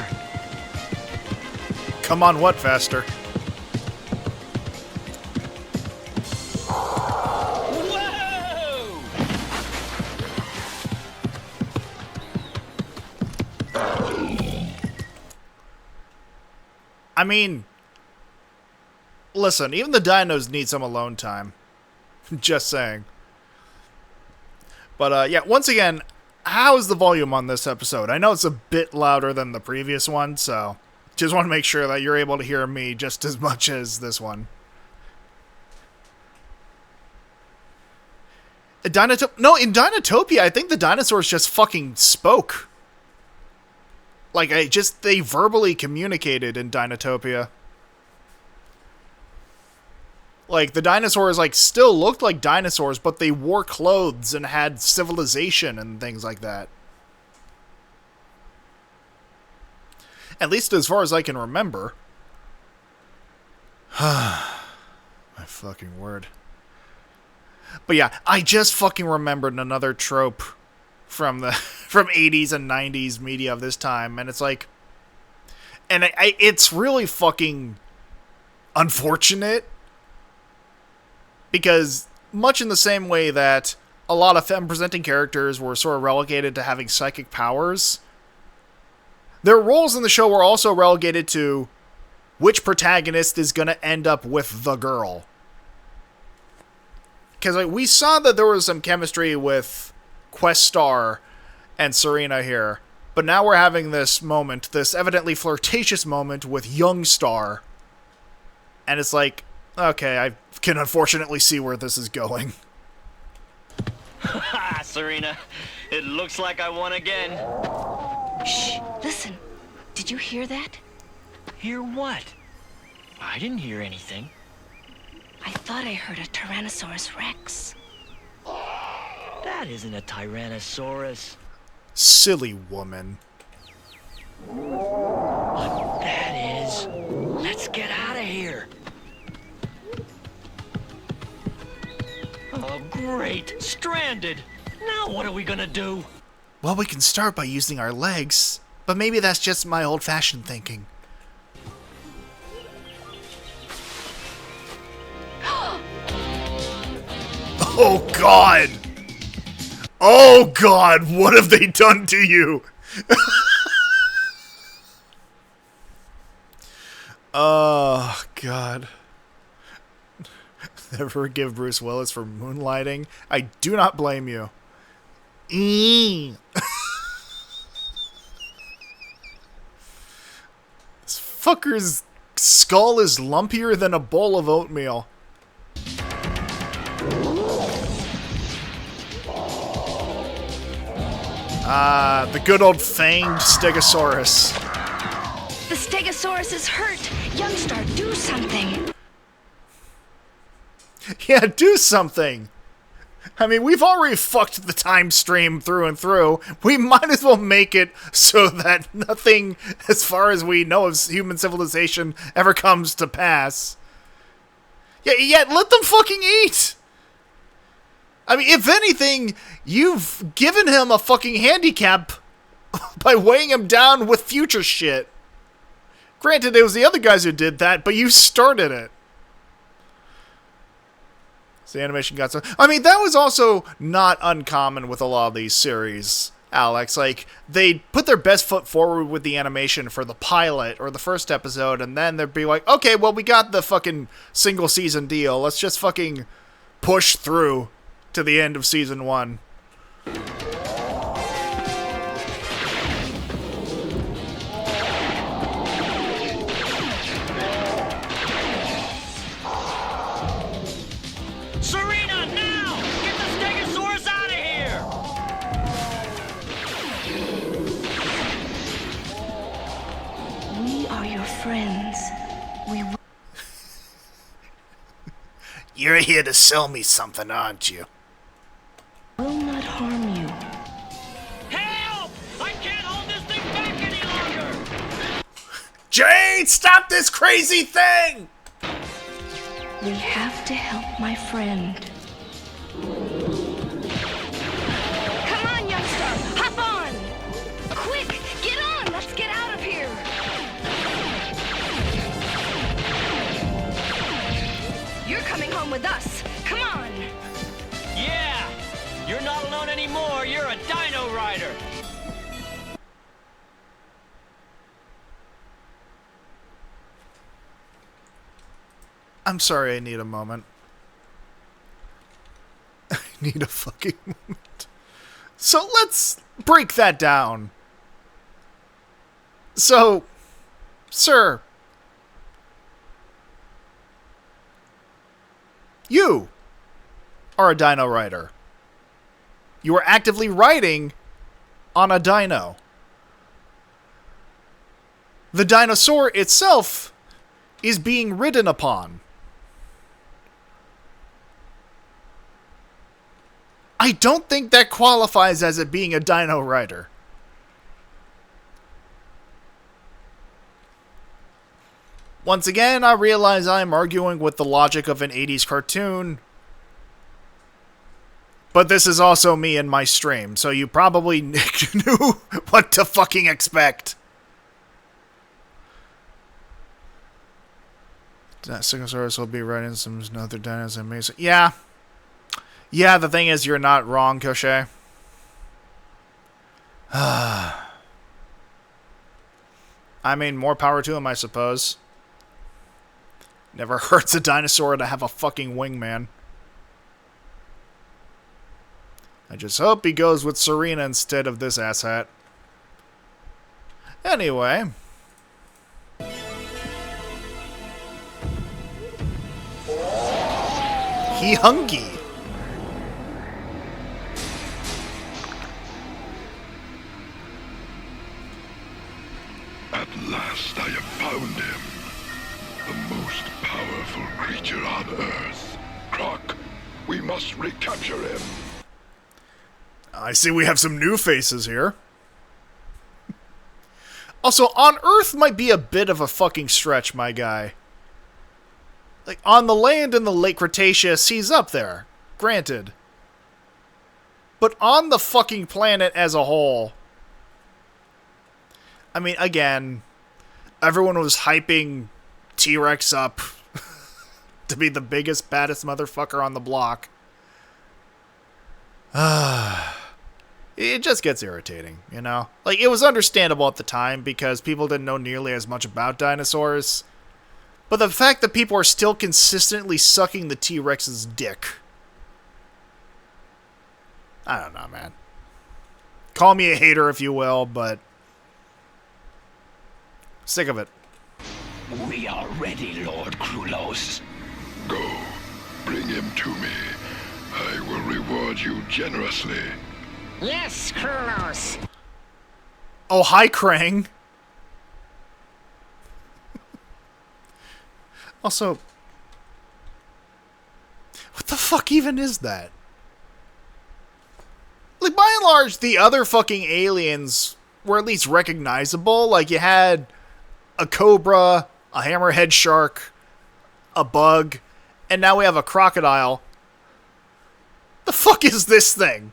Come on, what faster? Whoa! I mean, listen, even the dinos need some alone time. Just saying. But, yeah, once again, how is the volume on this episode? I know it's a bit louder than the previous one, so just want to make sure that you're able to hear me just as much as this one. In Dinotopia, I think the dinosaurs just fucking spoke. Like, they verbally communicated in Dinotopia. Like, the dinosaurs, like, still looked like dinosaurs, but they wore clothes and had civilization and things like that. At least as far as I can remember. My fucking word. But yeah, I just fucking remembered another trope from the from 80s and 90s media of this time, and it's like, and it's really fucking unfortunate, because much in the same way that a lot of femme-presenting characters were sort of relegated to having psychic powers, their roles in the show were also relegated to which protagonist is going to end up with the girl. Because like, we saw that there was some chemistry with Questar and Serena here, but now we're having this moment, this evidently flirtatious moment with Youngstar. And it's like, okay, I can unfortunately see where this is going. Ha, Serena. It looks like I won again. Shh, listen. Did you hear that? Hear what? I didn't hear anything. I thought I heard a Tyrannosaurus Rex. That isn't a Tyrannosaurus. Silly woman. What that is. Let's get out of here. Oh, great. Stranded. Now what are we gonna do? Well, we can start by using our legs, but maybe that's just my old-fashioned thinking. Oh, God! Oh, God! What have they done to you? Oh, God. Never forgive Bruce Willis for moonlighting. I do not blame you. This fucker's skull is lumpier than a bowl of oatmeal. The good old fanged Stegosaurus. The Stegosaurus is hurt. Youngstar, do something. Yeah, do something. I mean, we've already fucked the time stream through and through. We might as well make it so that nothing, as far as we know of human civilization, ever comes to pass. Yeah, let them fucking eat. I mean, if anything, you've given him a fucking handicap by weighing him down with future shit. Granted, it was the other guys who did that, but you started it. So the animation got so... I mean, that was also not uncommon with a lot of these series, Alex. Like, they put their best foot forward with the animation for the pilot or the first episode, and then they'd be like, okay, well, we got the fucking single season deal. Let's just fucking push through to the end of season 1. Serena, now! Get the Stegosaurus out of here! We are your friends. We You're here to sell me something, aren't you? will not harm you. Help! I can't hold this thing back any longer! Jade, stop this crazy thing! We have to help my friend. Come on, with us. Come on. Yeah! You're not alone anymore. You're a Dino-Rider. I'm sorry, I need a moment. I need a fucking moment. So let's break that down. So, sir, you are a Dino Rider. You are actively riding on a dino. The dinosaur itself is being ridden upon. I don't think that qualifies as it being a Dino Rider. Once again, I realize I'm arguing with the logic of an 80s cartoon. But this is also me in my stream, so you probably knew what to fucking expect. Stegosaurus will be riding some other dinos and amazing. Yeah. Yeah, the thing is, you're not wrong, Koshe. I mean, more power to him, I suppose. Never hurts a dinosaur to have a fucking wingman. I just hope he goes with Serena instead of this asshat. Anyway. He hungry. At last I have found him. The most powerful creature on Earth. Croc, we must recapture him. I see we have some new faces here. Also, on Earth might be a bit of a fucking stretch, my guy. Like, on the land in the late Cretaceous, he's up there. Granted. But on the fucking planet as a whole... I mean, again, everyone was hyping T-Rex up to be the biggest, baddest motherfucker on the block. It just gets irritating, you know? Like, it was understandable at the time because people didn't know nearly as much about dinosaurs. But the fact that people are still consistently sucking the T-Rex's dick. I don't know, man. Call me a hater if you will, but... sick of it. We are ready, Lord Krulos. Go. Bring him to me. I will reward you generously. Yes, Kronos. Oh, hi, Krang. Also, what the fuck even is that? Like, by and large, the other fucking aliens were at least recognizable. Like, you had a cobra, a hammerhead shark, a bug, and now we have a crocodile. The fuck is this thing?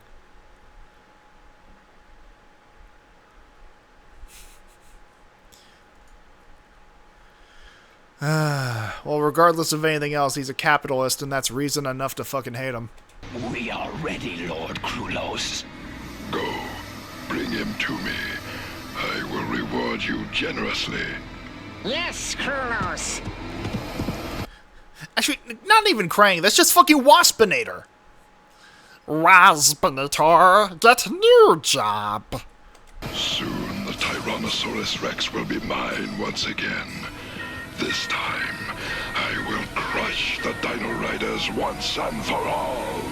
Well, regardless of anything else, he's a capitalist, and that's reason enough to fucking hate him. We are ready, Lord Krulos. Go. Bring him to me. I will reward you generously. Yes, Kronos. Actually, not even Krang. That's just fucking Waspinator. Waspinator, get new job. Soon the Tyrannosaurus Rex will be mine once again. This time, I will crush the Dino-Riders once and for all.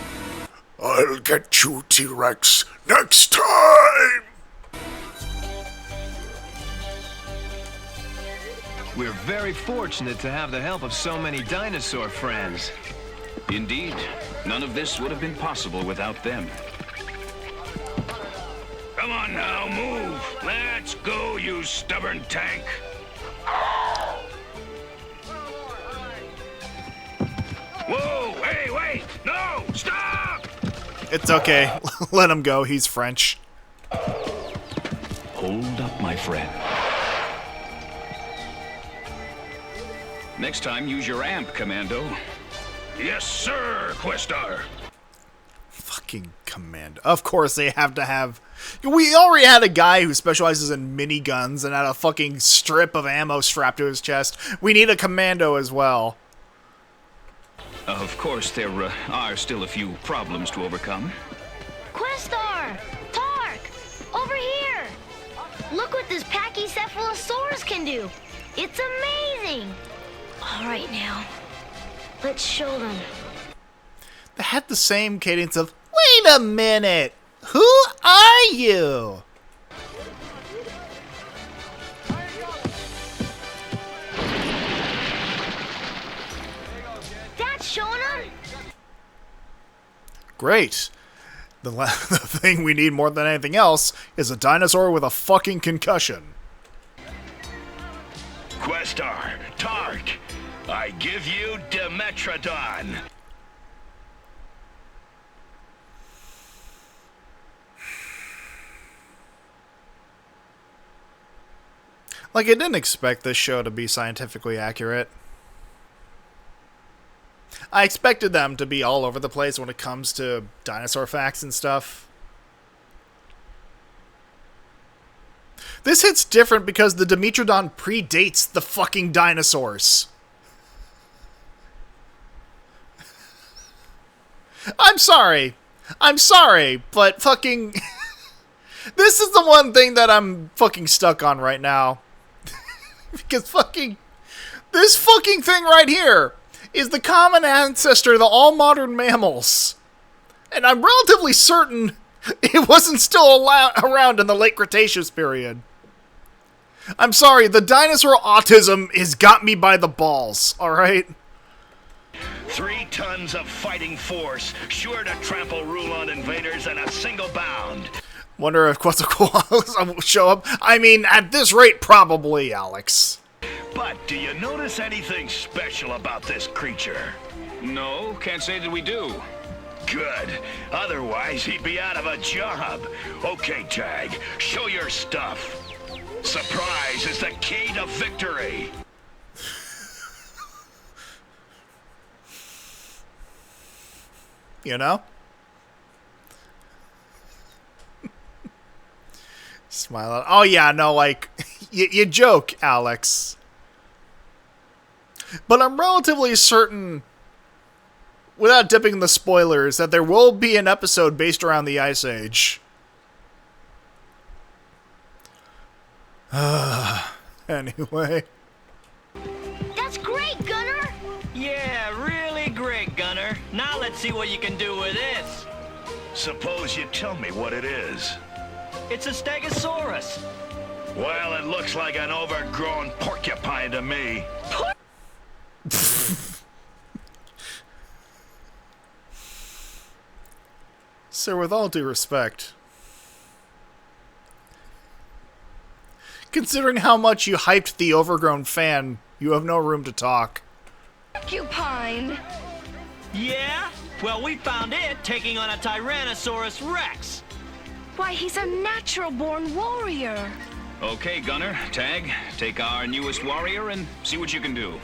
I'll get you, T-Rex, next time! We're very fortunate to have the help of so many dinosaur friends. Indeed. None of this would have been possible without them. Come on now, move. Let's go, you stubborn tank. Whoa, hey, wait! No! Stop! It's okay. Let him go. He's French. Hold up, my friend. Next time, use your amp, Commando. Yes, sir, Questar. Fucking commando. Of course they have to have... We already had a guy who specializes in miniguns and had a fucking strip of ammo strapped to his chest. We need a commando as well. Of course, there are still a few problems to overcome. Questar! Tark! Over here! Look what this Pachycephalosaurus can do! It's amazing! All right now, let's show them. They had the same cadence of, wait a minute! Who are you? That's showing them? Great. The thing we need more than anything else is a dinosaur with a fucking concussion. Questar, Tark, I give you Dimetrodon. Like, I didn't expect this show to be scientifically accurate. I expected them to be all over the place when it comes to dinosaur facts and stuff. This hits different because the Dimetrodon predates the fucking dinosaurs. I'm sorry, but fucking... This is the one thing that I'm fucking stuck on right now. Because fucking... This fucking thing right here is the common ancestor to all modern mammals. And I'm relatively certain it wasn't still around in the late Cretaceous period. I'm sorry, the dinosaur autism has got me by the balls, alright? 3 tons of fighting force, sure to trample Rulon invaders in a single bound. Wonder if Quetzalcoatl will show up. I mean, at this rate, probably, Alex. But do you notice anything special about this creature? No, can't say that we do. Good. Otherwise, he'd be out of a job. Okay, Tag, show your stuff. Surprise is the key to victory. You know? Smile out. Oh, yeah, no, like, you joke, Alex. But I'm relatively certain, without dipping in the spoilers, that there will be an episode based around the Ice Age. Anyway. That's great, Gunner! Yeah, really great, Gunner. Now let's see what you can do with this. Suppose you tell me what it is. It's a Stegosaurus. Well, it looks like an overgrown porcupine to me. Sir, with all due respect, considering how much you hyped the overgrown fan, you have no room to talk. Porcupine. Yeah? Well, we found it taking on a Tyrannosaurus Rex. Why, he's a natural-born warrior. Okay, Gunner, Tag, take our newest warrior and see what you can do.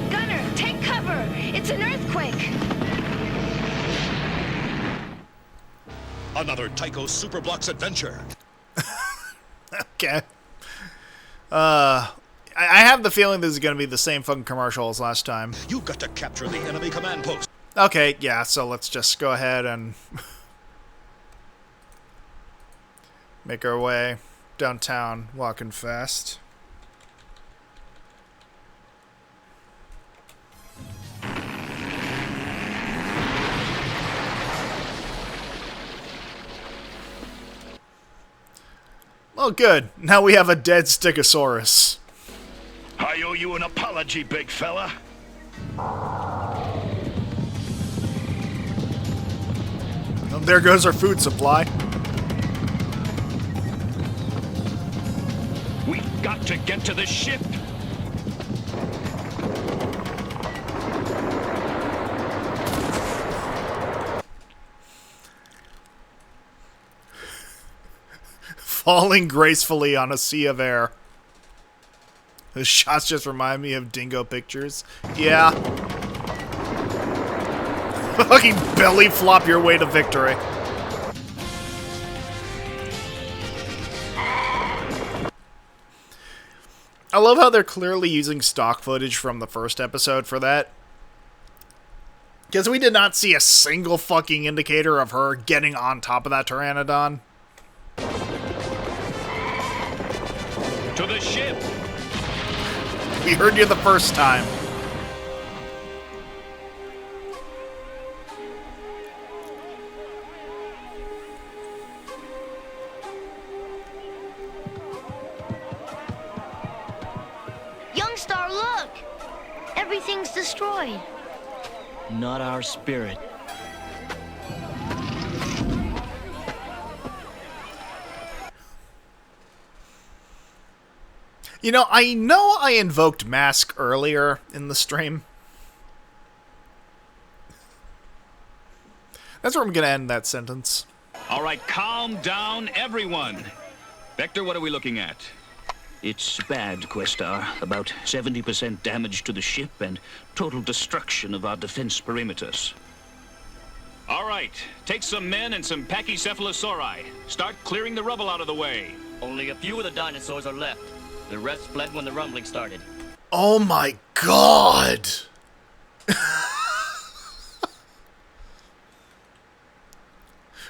Gunner, take cover. It's an earthquake. Another Tycho Superblocks adventure. Okay. I have the feeling this is going to be the same fucking commercial as last time. You've got to capture the enemy command post. Okay, yeah, so let's just go ahead and make our way downtown, walking fast. Well, good. Now we have a dead Stegosaurus. I owe you an apology, big fella. Well, there goes our food supply. We've got to get to the ship. falling gracefully on a sea of air. The shots just remind me of Dingo Pictures. Yeah. Fucking belly flop your way to victory. I love how they're clearly using stock footage from the first episode for that. Because we did not see a single fucking indicator of her getting on top of that Pteranodon. To the ship! We heard you the first time. Youngstar, look! Everything's destroyed. Not our spirit. You know I invoked Mask earlier in the stream. That's where I'm gonna end that sentence. All right, calm down, everyone. Vector, what are we looking at? It's bad, Questar. About 70% damage to the ship and total destruction of our defense perimeters. All right, take some men and some pachycephalosauri. Start clearing the rubble out of the way. Only a few of the dinosaurs are left. The rest fled when the rumbling started. Oh my god!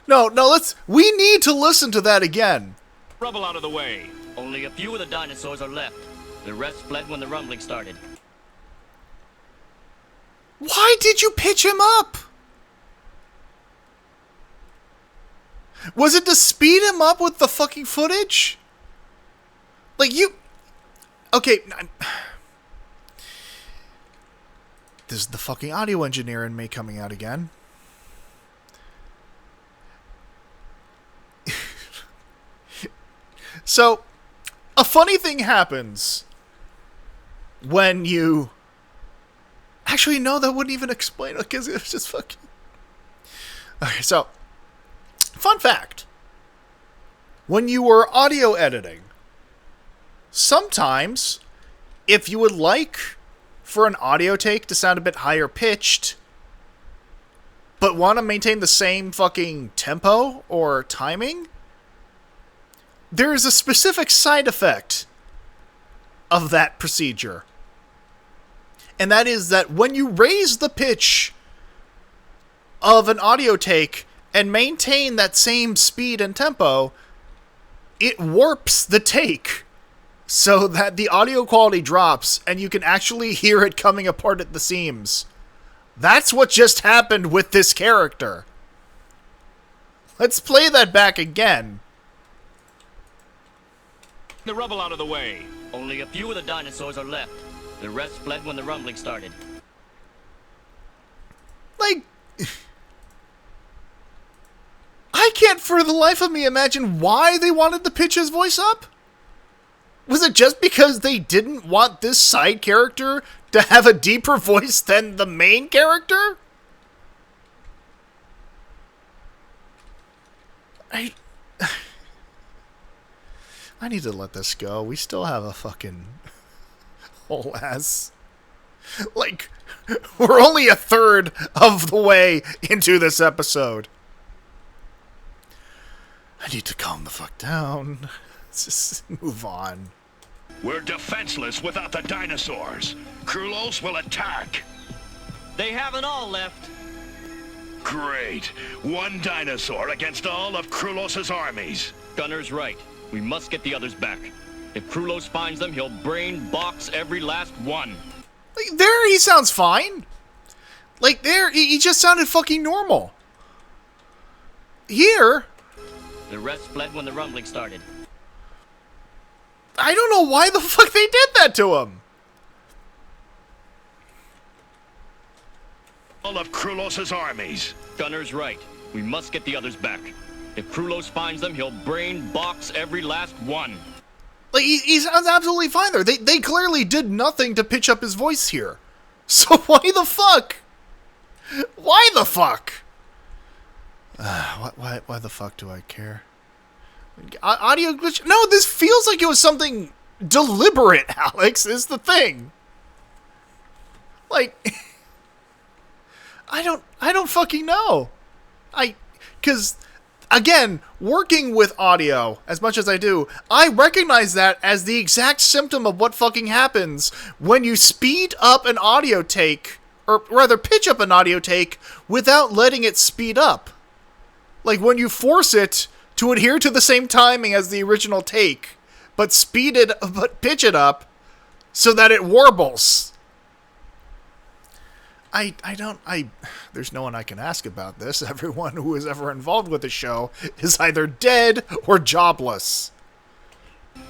No, we need to listen to that again. Rubble out of the way. Only a few of the dinosaurs are left. The rest fled when the rumbling started. Why did you pitch him up? Was it to speed him up with the fucking footage? Like, you... Okay. This is the fucking audio engineer in me coming out again. So, a funny thing happens when you... Actually, no, that wouldn't even explain it, because it was just fucking... Okay, so, fun fact. When you were audio editing, sometimes, if you would like for an audio take to sound a bit higher pitched, but want to maintain the same fucking tempo or timing, there is a specific side effect of that procedure. And that is that when you raise the pitch of an audio take and maintain that same speed and tempo, it warps the take so that the audio quality drops and you can actually hear it coming apart at the seams. That's what just happened with this character. Let's play that back again. The rubble out of the way. Only a few of the dinosaurs are left. The rest fled when the rumbling started. Like... I can't for the life of me imagine why they wanted to pitch his voice up. Was it just because they didn't want this side character to have a deeper voice than the main character? I need to let this go. We still have a fucking whole ass... Like, we're only a third of the way into this episode. I need to calm the fuck down. Let's just move on. We're defenseless without the dinosaurs. Krulos will attack. They haven't all left. Great. One dinosaur against all of Krulos's armies. Gunner's right. We must get the others back. If Krulos finds them, he'll brain box every last one. Like, there, he sounds fine. Like, there, he just sounded fucking normal. Here... The rest fled when the rumbling started. I don't know why the fuck they did that to him. All of Krulos's armies. Gunner's right. We must get the others back. If Krulos finds them, he'll brain box every last one. Like, he sounds absolutely fine there. They clearly did nothing to pitch up his voice here. So why the fuck? Why the fuck? Why the fuck do I care? Audio glitch? No, this feels like it was something deliberate, Alex, is the thing. Like, I don't fucking know. Because, again, working with audio as much as I do, I recognize that as the exact symptom of what fucking happens when you speed up an audio take, or rather pitch up an audio take without letting it speed up. Like when you force it to adhere to the same timing as the original take, but pitch it up so that it warbles. There's no one I can ask about this. Everyone who is ever involved with the show is either dead or jobless.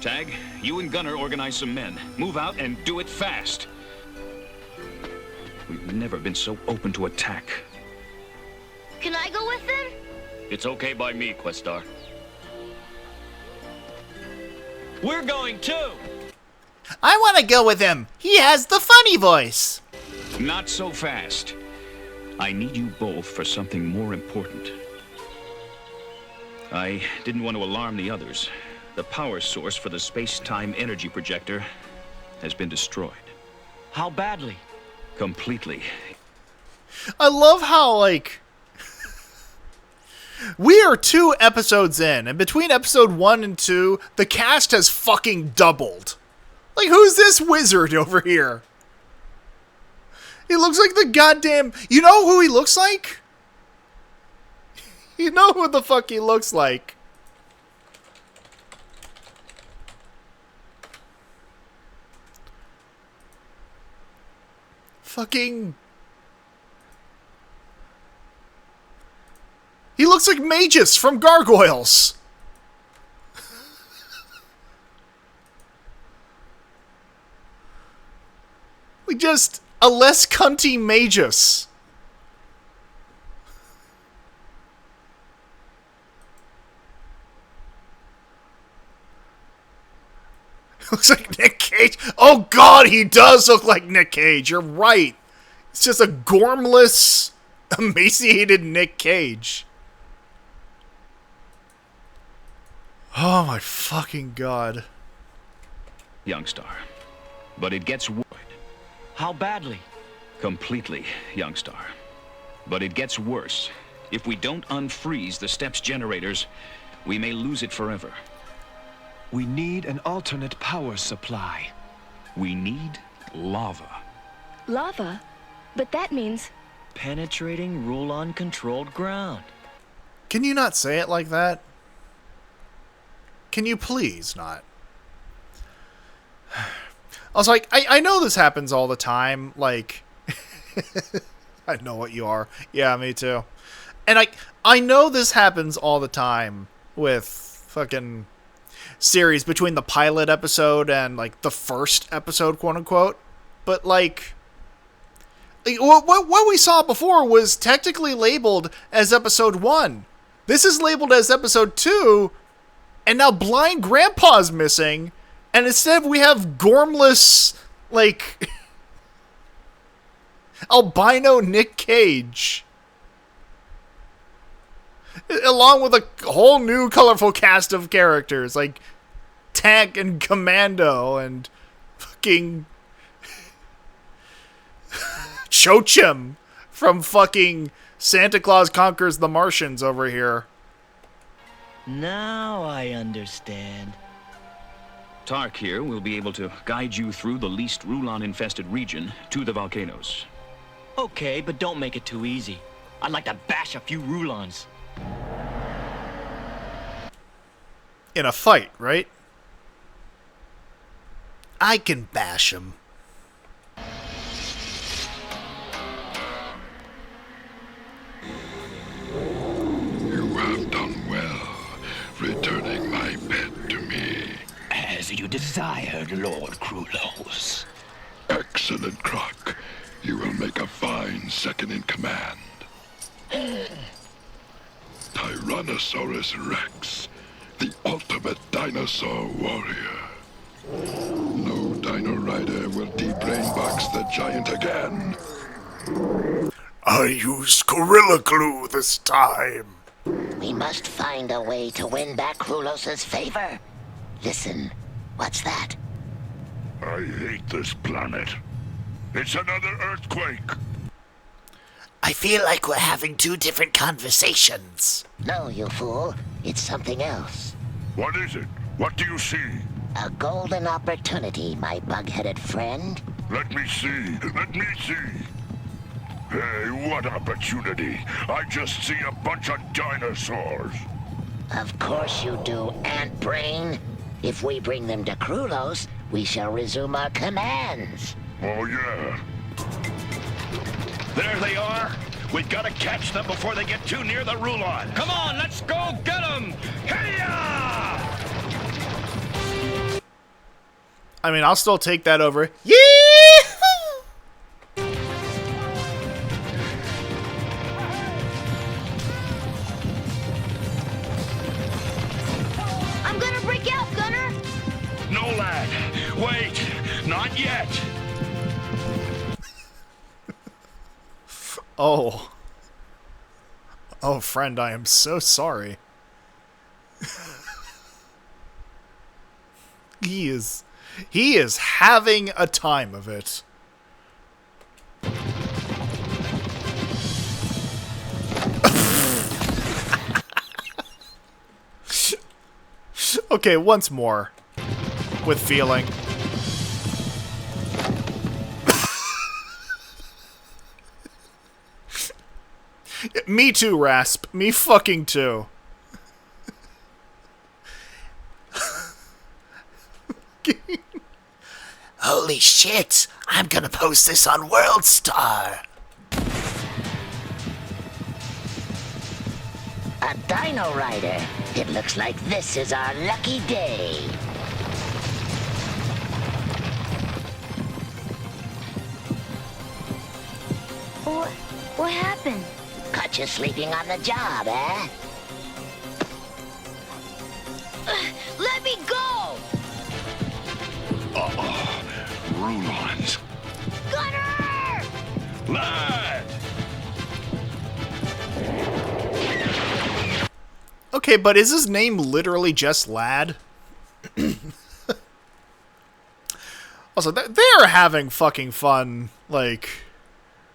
Tag, you and Gunner organize some men. Move out and do it fast. We've never been so open to attack. Can I go with them? It's okay by me, Questar. We're going too! I want to go with him. He has the funny voice. Not so fast. I need you both for something more important. I didn't want to alarm the others. The power source for the space-time energy projector has been destroyed. How badly? Completely. I love how, like, we are 2 episodes in, and between episode 1 and 2, the cast has fucking doubled. Like, who's this wizard over here? He looks like the goddamn... You know who he looks like? You know who the fuck he looks like. Fucking... He looks like Magus from Gargoyles. Like just a less cunty Magus. Looks like Nick Cage. Oh god, he does look like Nick Cage. You're right. It's just a gormless, emaciated Nick Cage. Oh my fucking god. Youngstar. But it gets worse. How badly? Completely, Youngstar. But it gets worse. If we don't unfreeze the STEP's generators, we may lose it forever. We need an alternate power supply. We need lava. Lava? But that means... Penetrating Rulon-controlled ground. Can you not say it like that? Can you please not? I was like, I know this happens all the time, like... I know what you are. Yeah, me too. And I know this happens all the time with fucking series between the pilot episode and, like, the first episode, quote-unquote. But, like what we saw before was technically labeled as episode 1. This is labeled as episode 2, and now Blind Grandpa's missing, and instead we have gormless, like, albino Nick Cage. Along with a whole new colorful cast of characters, like Tank and Commando and fucking Chochim from fucking Santa Claus Conquers the Martians over here. Now I understand. Tark here will be able to guide you through the least Rulon-infested region to the volcanoes. Okay, but don't make it too easy. I'd like to bash a few Rulons. In a fight, right? I can bash him. You have done well, returning my pet to me. As you desired, Lord Krulos. Excellent, Croc. You will make a fine second-in-command. Tyrannosaurus Rex, the ultimate dinosaur warrior. No Dino-Rider will de-brain box the giant again. I used Gorilla Glue this time. We must find a way to win back Krulos's favor. Listen, what's that? I hate this planet. It's another earthquake. I feel like we're having two different conversations. No, you fool. It's something else. What is it? What do you see? A golden opportunity, my bug-headed friend. Let me see. Let me see. Hey, what opportunity? I just see a bunch of dinosaurs. Of course you do, Ant Brain. If we bring them to Krulos, we shall resume our commands. Oh, yeah. There they are. We've got to catch them before they get too near the Rulon. Come on, let's go get them! Hey-ya! I mean, I'll still take that over. Yeah! I'm gonna break out, Gunner! No, lad. Wait. Not yet. Oh. Oh, friend, I am so sorry. He is having a time of it. Okay, once more. With feeling. Me too, Rasp. Me fucking too. Holy shit! I'm gonna post this on WorldStar. A Dino-Rider. It looks like this is our lucky day. What happened? Caught you sleeping on the job, eh? Let me go! Uh-oh. Rulons. Gunner! Lad! Okay, but is his name literally just Lad? Also, they're having fucking fun, like,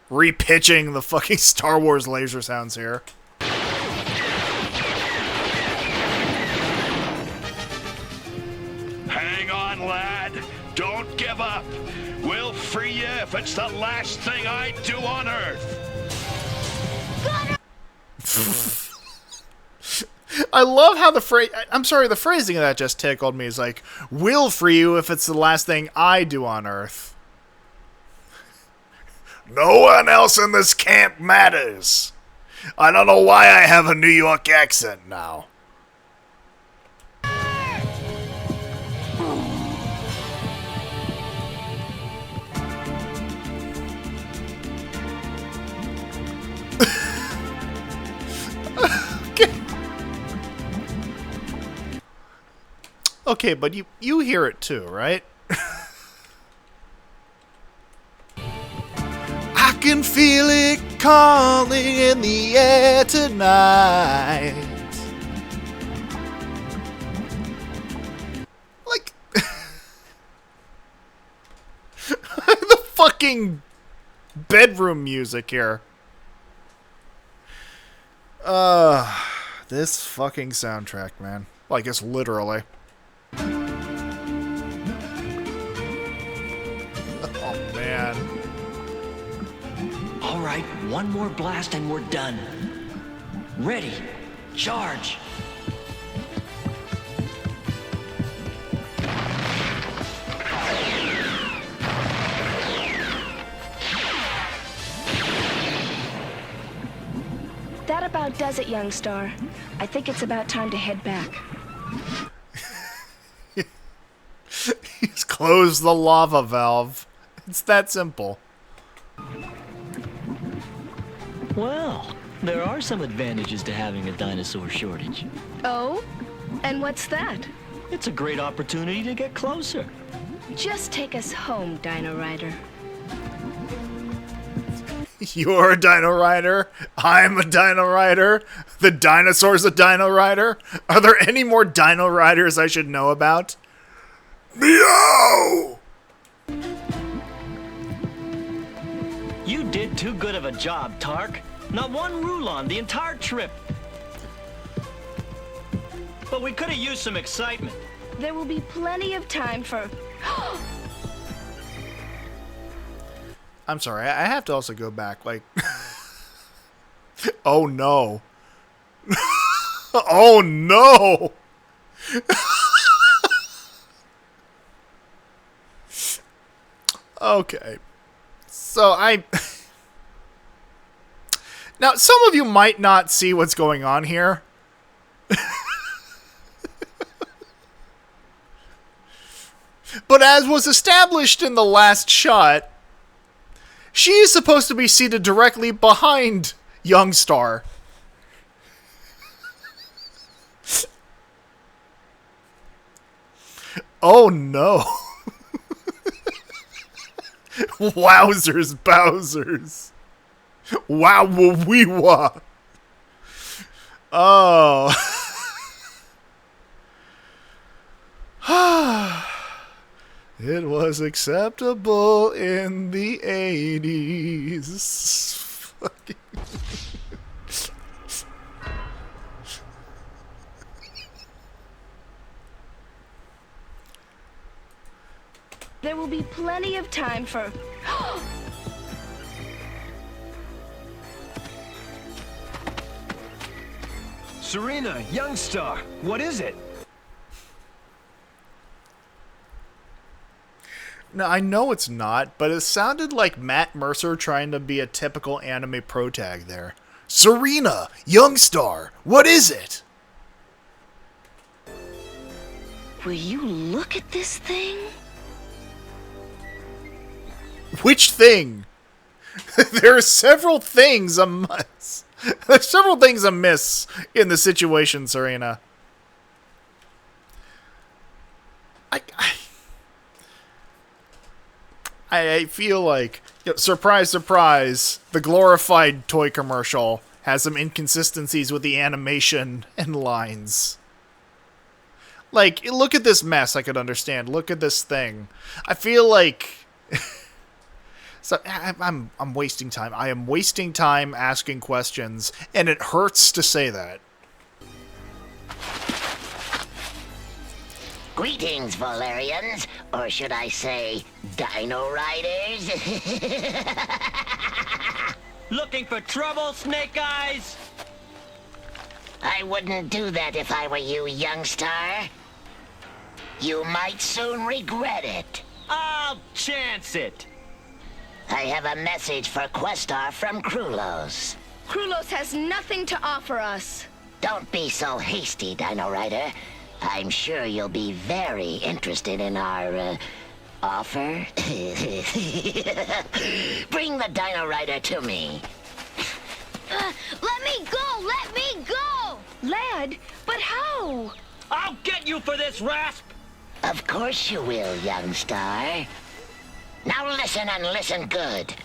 repitching the fucking Star Wars laser sounds here. Hang on, lad. Don't give up. We'll free you if it's the last thing I do on Earth. I love how the the phrasing of that just tickled me. Is like, we'll free you if it's the last thing I do on Earth. No one else in this camp matters. I don't know why I have a New York accent now. Okay, but you hear it too, right? I can feel it calling in the air tonight. Like the fucking bedroom music here. This fucking soundtrack, man. Well, I guess literally. Oh, man. All right, one more blast and we're done. Ready. Charge. That about does it, young star. I think it's about time to head back. He's closed the lava valve. It's that simple. Well, there are some advantages to having a dinosaur shortage. Oh? And what's that? It's a great opportunity to get closer. Just take us home, Dino-Rider. You're a Dino-Rider. I'm a Dino-Rider. The dinosaur's a Dino-Rider. Are there any more Dino-Riders I should know about? Meow! You did too good of a job, Tark. Not one Rulon the entire trip. But we could have used some excitement. There will be plenty of time for... I'm sorry, I have to also go back, like... Oh no. Oh no! Okay. So Now, some of you might not see what's going on here. But as was established in the last shot, she is supposed to be seated directly behind Youngstar. Oh no. Wowzers, Bowsers. Wow, wee wah. Oh. It was acceptable in the 80s. Fucking. There will be plenty of time for... Serena, Youngstar, what is it? No, I know it's not, but it sounded like Matt Mercer trying to be a typical anime protag there. Serena, Youngstar, what is it? Will you look at this thing? Which thing? There are several things amiss. There's several things amiss in the situation, Serena. I feel like, surprise, surprise, the glorified toy commercial has some inconsistencies with the animation and lines. Like, look at this mess, I could understand. Look at this thing. I feel like... So I'm wasting time. I am wasting time asking questions, and it hurts to say that. Greetings, Valerians, or should I say, Dino-Riders? Looking for trouble, Snake Eyes? I wouldn't do that if I were you, Youngstar. You might soon regret it. I'll chance it. I have a message for Questar from Krulos. Krulos has nothing to offer us. Don't be so hasty, Dino-Rider. I'm sure you'll be very interested in our, offer. Bring the Dino-Rider to me. Let me go! Let me go! Lad, but how? I'll get you for this, Rasp! Of course you will, Youngstar. Now listen and listen good.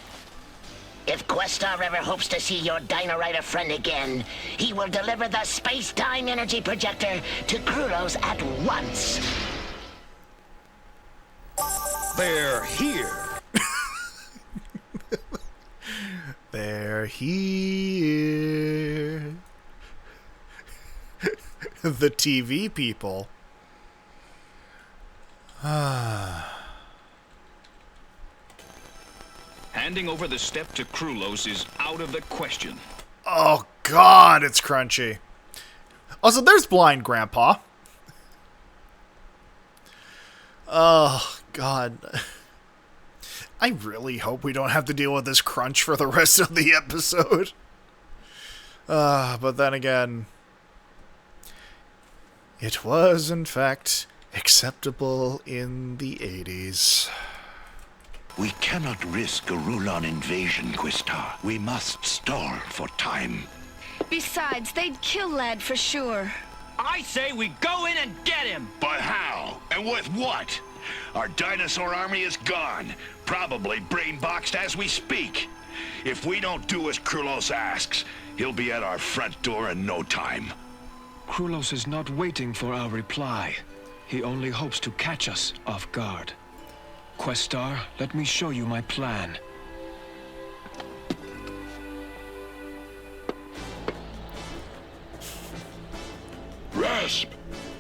If Questar ever hopes to see your Dino-Rider friend again, he will deliver the space-time energy projector to Krulos at once. They're here. They're here. The TV people. Handing over the step to Krulos is out of the question. Oh God, it's crunchy. Also, there's Blind Grandpa. Oh God. I really hope we don't have to deal with this crunch for the rest of the episode. But then again, it was, in fact, acceptable in the 80s. We cannot risk a Rulon invasion, Questar. We must stall for time. Besides, they'd kill Lad for sure. I say we go in and get him! But how? And with what? Our dinosaur army is gone. Probably brain-boxed as we speak. If we don't do as Krulos asks, he'll be at our front door in no time. Krulos is not waiting for our reply. He only hopes to catch us off guard. Questar, let me show you my plan. Rasp,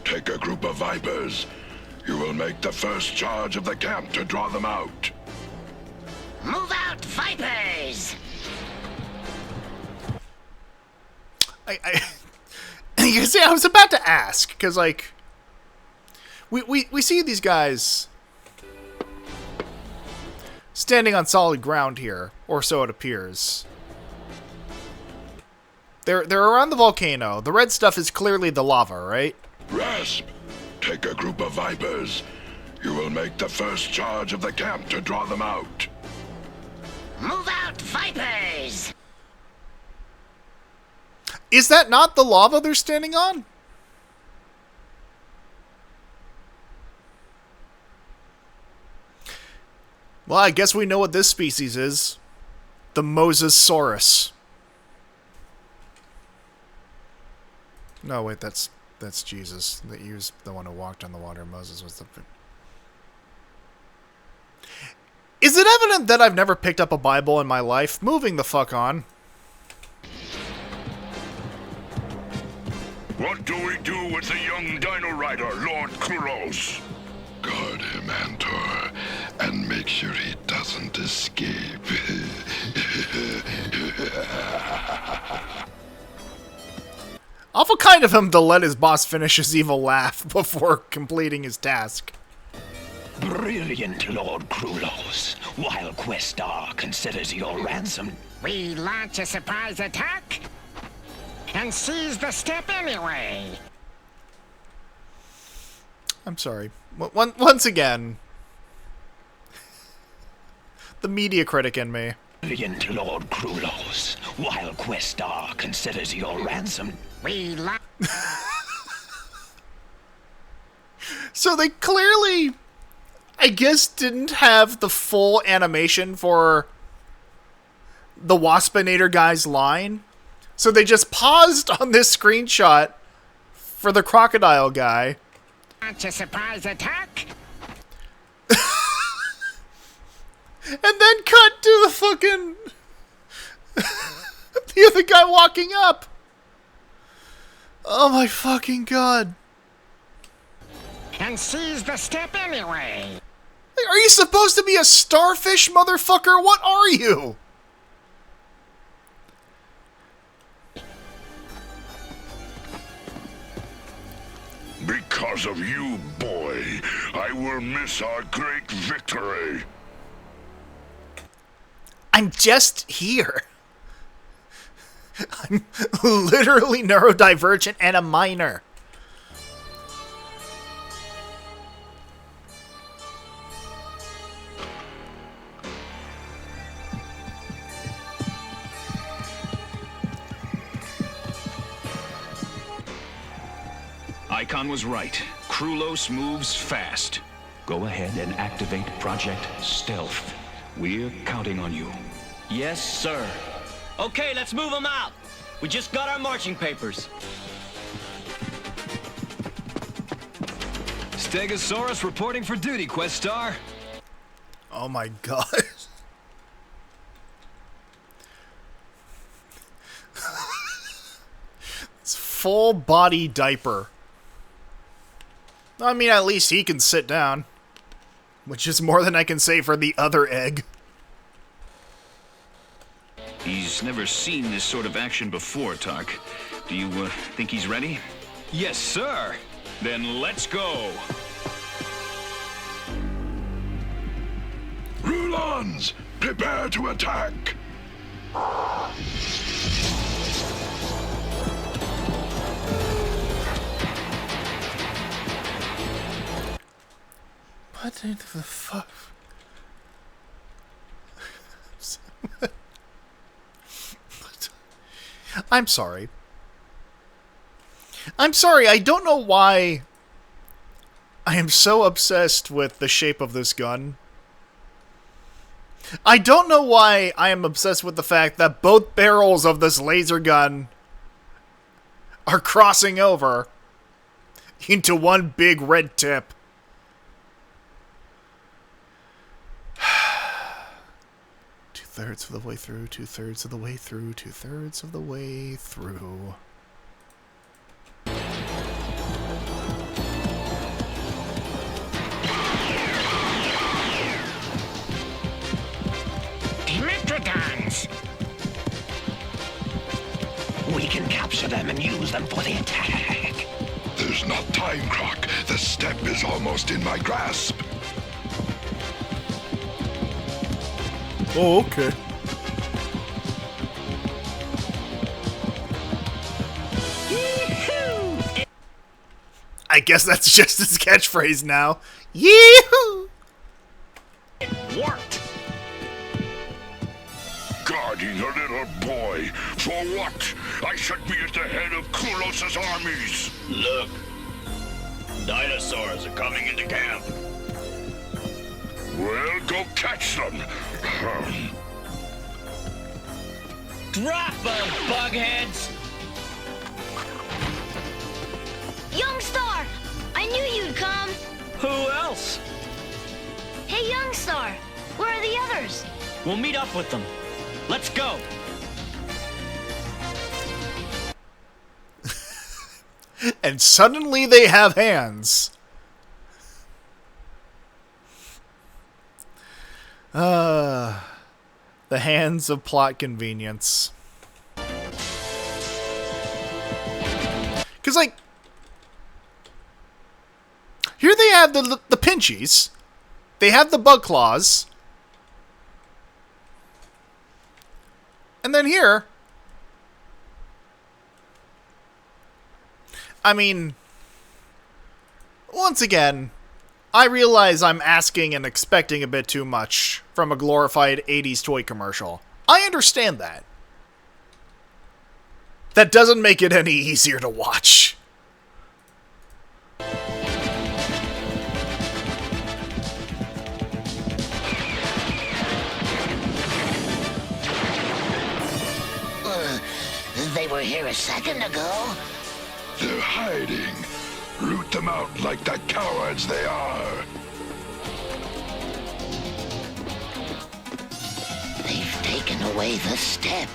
take a group of Vipers. You will make the first charge of the camp to draw them out. Move out, Vipers! You see, I was about to ask, because, like, we see these guys standing on solid ground here, or so it appears. They're around the volcano. The red stuff is clearly the lava, right? Rasp, take a group of Vipers. You will make the first charge of the camp to draw them out. Move out, Vipers! Is that not the lava they're standing on? Well, I guess we know what this species is. The Mosasaurus. No, wait, that's Jesus. He was the one who walked on the water. Moses was the... Is it evident that I've never picked up a Bible in my life? Moving the fuck on. What do we do with the young Dino-Rider, Lord Krulos? Guard him, Antor, and make sure he doesn't escape. Awful kind of him to let his boss finish his evil laugh before completing his task. Brilliant, Lord Krulos. While Questar considers your ransom, We launch a surprise attack and seize the step anyway. I'm sorry. Once again, the media critic in me. brilliant, Lord Krulos. While Questar considers your ransom, We launch... So they clearly, I guess, didn't have the full animation for the Waspinator guy's line. So they just paused on this screenshot for the crocodile guy. Launch a surprise attack. And then cut to the fucking... the other guy walking up. Oh my fucking god. And seize the step anyway. Are you supposed to be a starfish, motherfucker? What are you? Because of you, boy, I will miss our great victory. I'm just here. I'm literally neurodivergent and a minor. Icon was right. Krulos moves fast. Go ahead and activate Project Stealth. We're counting on you. Yes, sir. Okay, let's move them out. We just got our marching papers. Stegosaurus reporting for duty, Questar. Oh my god. It's full body diaper. I mean, at least he can sit down. Which is more than I can say for the other egg. He's never seen this sort of action before, Tark. Do you think he's ready? Yes, sir. Then let's go. Rulons, prepare to attack. What in the fuck? I'm sorry. I'm sorry, I don't know why I am so obsessed with the shape of this gun. I don't know why I am obsessed with the fact that both barrels of this laser gun are crossing over into one big red tip. Two-thirds of the way through, two-thirds of the way through, two-thirds of the way through. Dimetrodons! We can capture them and use them for the attack. There's not time, Croc. The step is almost in my grasp. Oh, okay. I guess that's just his catchphrase now. Yee-hoo! It worked! Guarding a little boy. For what? I should be at the head of Krulos's armies. Look. Dinosaurs are coming into camp. Well, go catch them. Drop them, bugheads! Youngstar! I knew you'd come! Who else? Hey, Youngstar! Where are the others? We'll meet up with them. Let's go! And suddenly they have hands. The hands of plot convenience. Because, like, here they have the Pinchies. They have the Bug Claws. And then here, I mean, once again, I realize I'm asking and expecting a bit too much from a glorified 80s toy commercial. I understand that. That doesn't make it any easier to watch. They were here a second ago. They're hiding. Root them out like the cowards they are. They've taken away the step.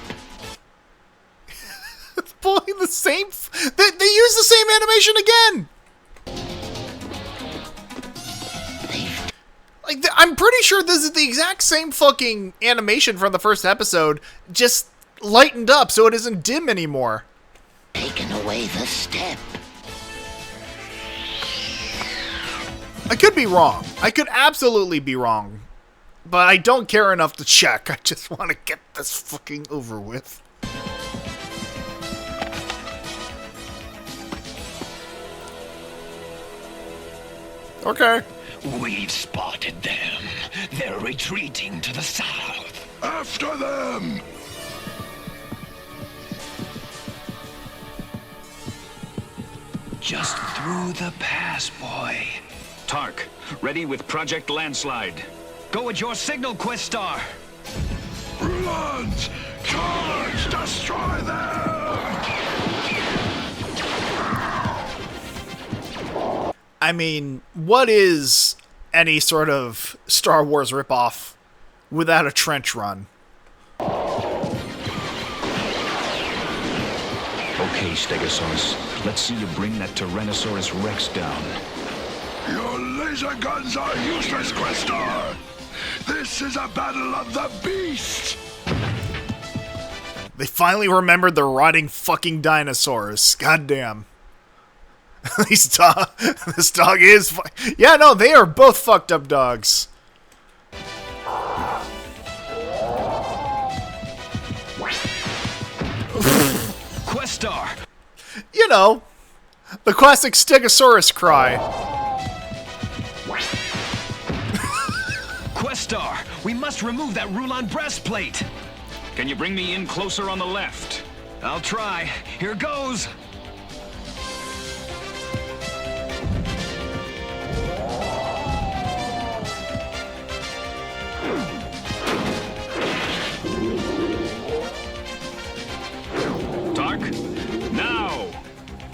Boy, the same... They use the same animation again! Like, I'm pretty sure this is the exact same fucking animation from the first episode, just lightened up so it isn't dim anymore. Taken away the step. I could be wrong. I could absolutely be wrong. But I don't care enough to check. I just want to get this fucking over with. Okay. We've spotted them. They're retreating to the south. After them! Just through the pass, boy. Tark, ready with Project Landslide. Go at your signal, Questar. Rulons! Charge! Destroy them! I mean, what is any sort of Star Wars ripoff without a trench run? Okay, Stegosaurus. Let's see you bring that Tyrannosaurus Rex down. Your laser guns are useless, Questar! This is a battle of the beast! They finally remembered the rotting fucking dinosaurs. Goddamn. This dog is... Yeah, no, they are both fucked up dogs. Questar! You know, the classic Stegosaurus cry. Questar, we must remove that Rulon breastplate. Can you bring me in closer on the left? I'll try. Here goes.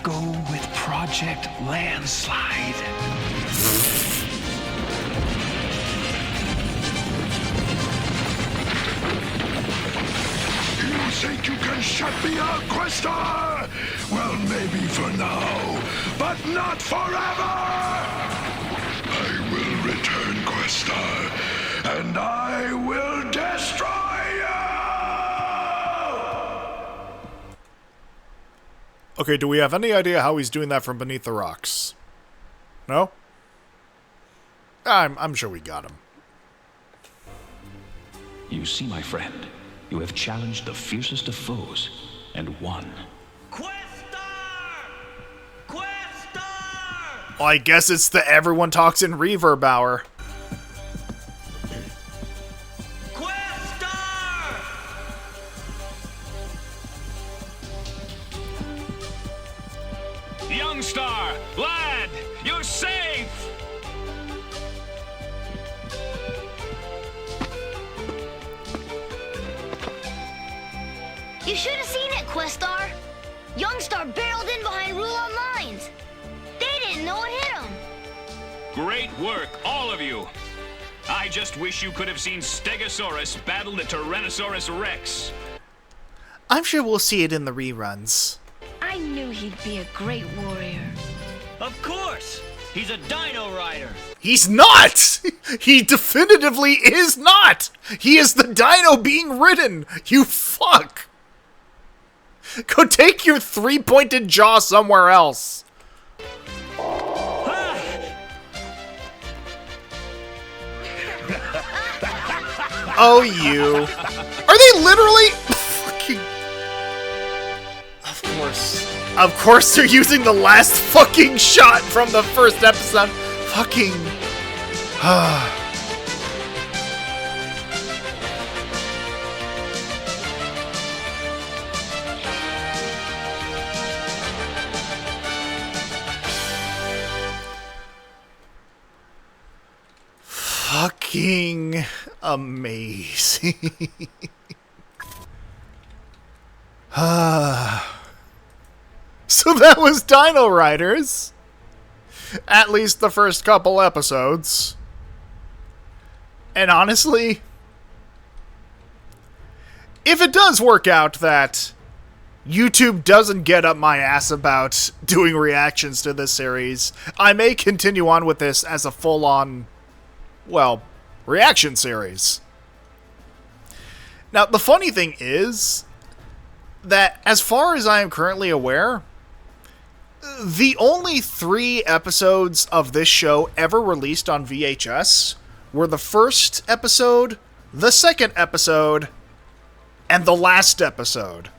go with Project Landslide. You think you can shut me out, Questar? Well, maybe for now, but not forever! I will return, Questar, and I will destroy you! Okay, do we have any idea how he's doing that from beneath the rocks? No? I'm sure we got him. You see, my friend, you have challenged the fiercest of foes and won. Well, I guess it's the everyone talks in reverb hour. Young Star, lad, you're safe! You should have seen it, Questar. Youngstar barreled in behind Rulon Mines. They didn't know it hit him. Great work, all of you. I just wish you could have seen Stegosaurus battle the Tyrannosaurus Rex. I'm sure we'll see it in the reruns. I knew he'd be a great warrior. Of course! He's a Dino-Rider! He's not! He definitively is not! He is the dino being ridden! You fuck! Go take your three-pointed jaw somewhere else. Oh, you. Are they literally... fucking... Of course. Of course they're using the last fucking shot from the first episode. Fucking... fucking amazing. So that was Dino-Riders. At least the first couple episodes. And honestly, if it does work out that YouTube doesn't get up my ass about doing reactions to this series, I may continue on with this as a full-on, well, reaction series. Now, the funny thing is that, as far as I am currently aware, the only 3 episodes of this show ever released on VHS were the first episode, the second episode, and the last episode.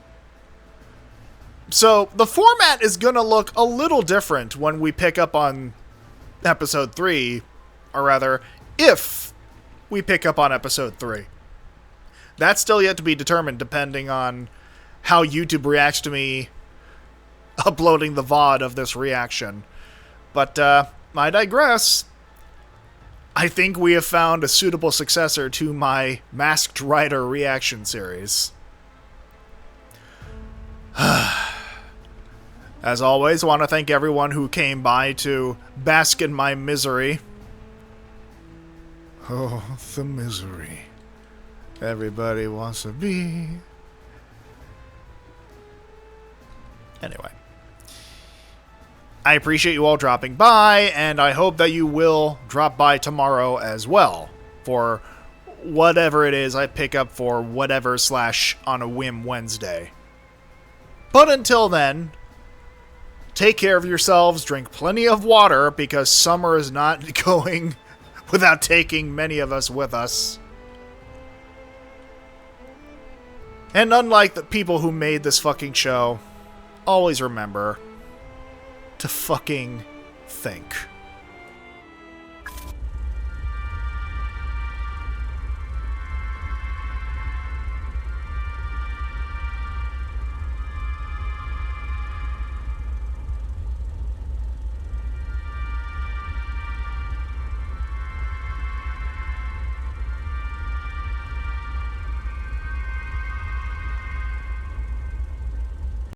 So, the format is gonna look a little different when we pick up on episode 3, or rather, if we pick up on episode 3. That's still yet to be determined, depending on how YouTube reacts to me uploading the VOD of this reaction. But, I digress. I think we have found a suitable successor to my Masked Rider reaction series. As always, I want to thank everyone who came by to bask in my misery. Oh, the misery. Everybody wants to be. Anyway. I appreciate you all dropping by, and I hope that you will drop by tomorrow as well for whatever it is I pick up for whatever / on a whim Wednesday. But until then, take care of yourselves, drink plenty of water, because summer is not going without taking many of us with us. And unlike the people who made this fucking show, always remember to fucking think.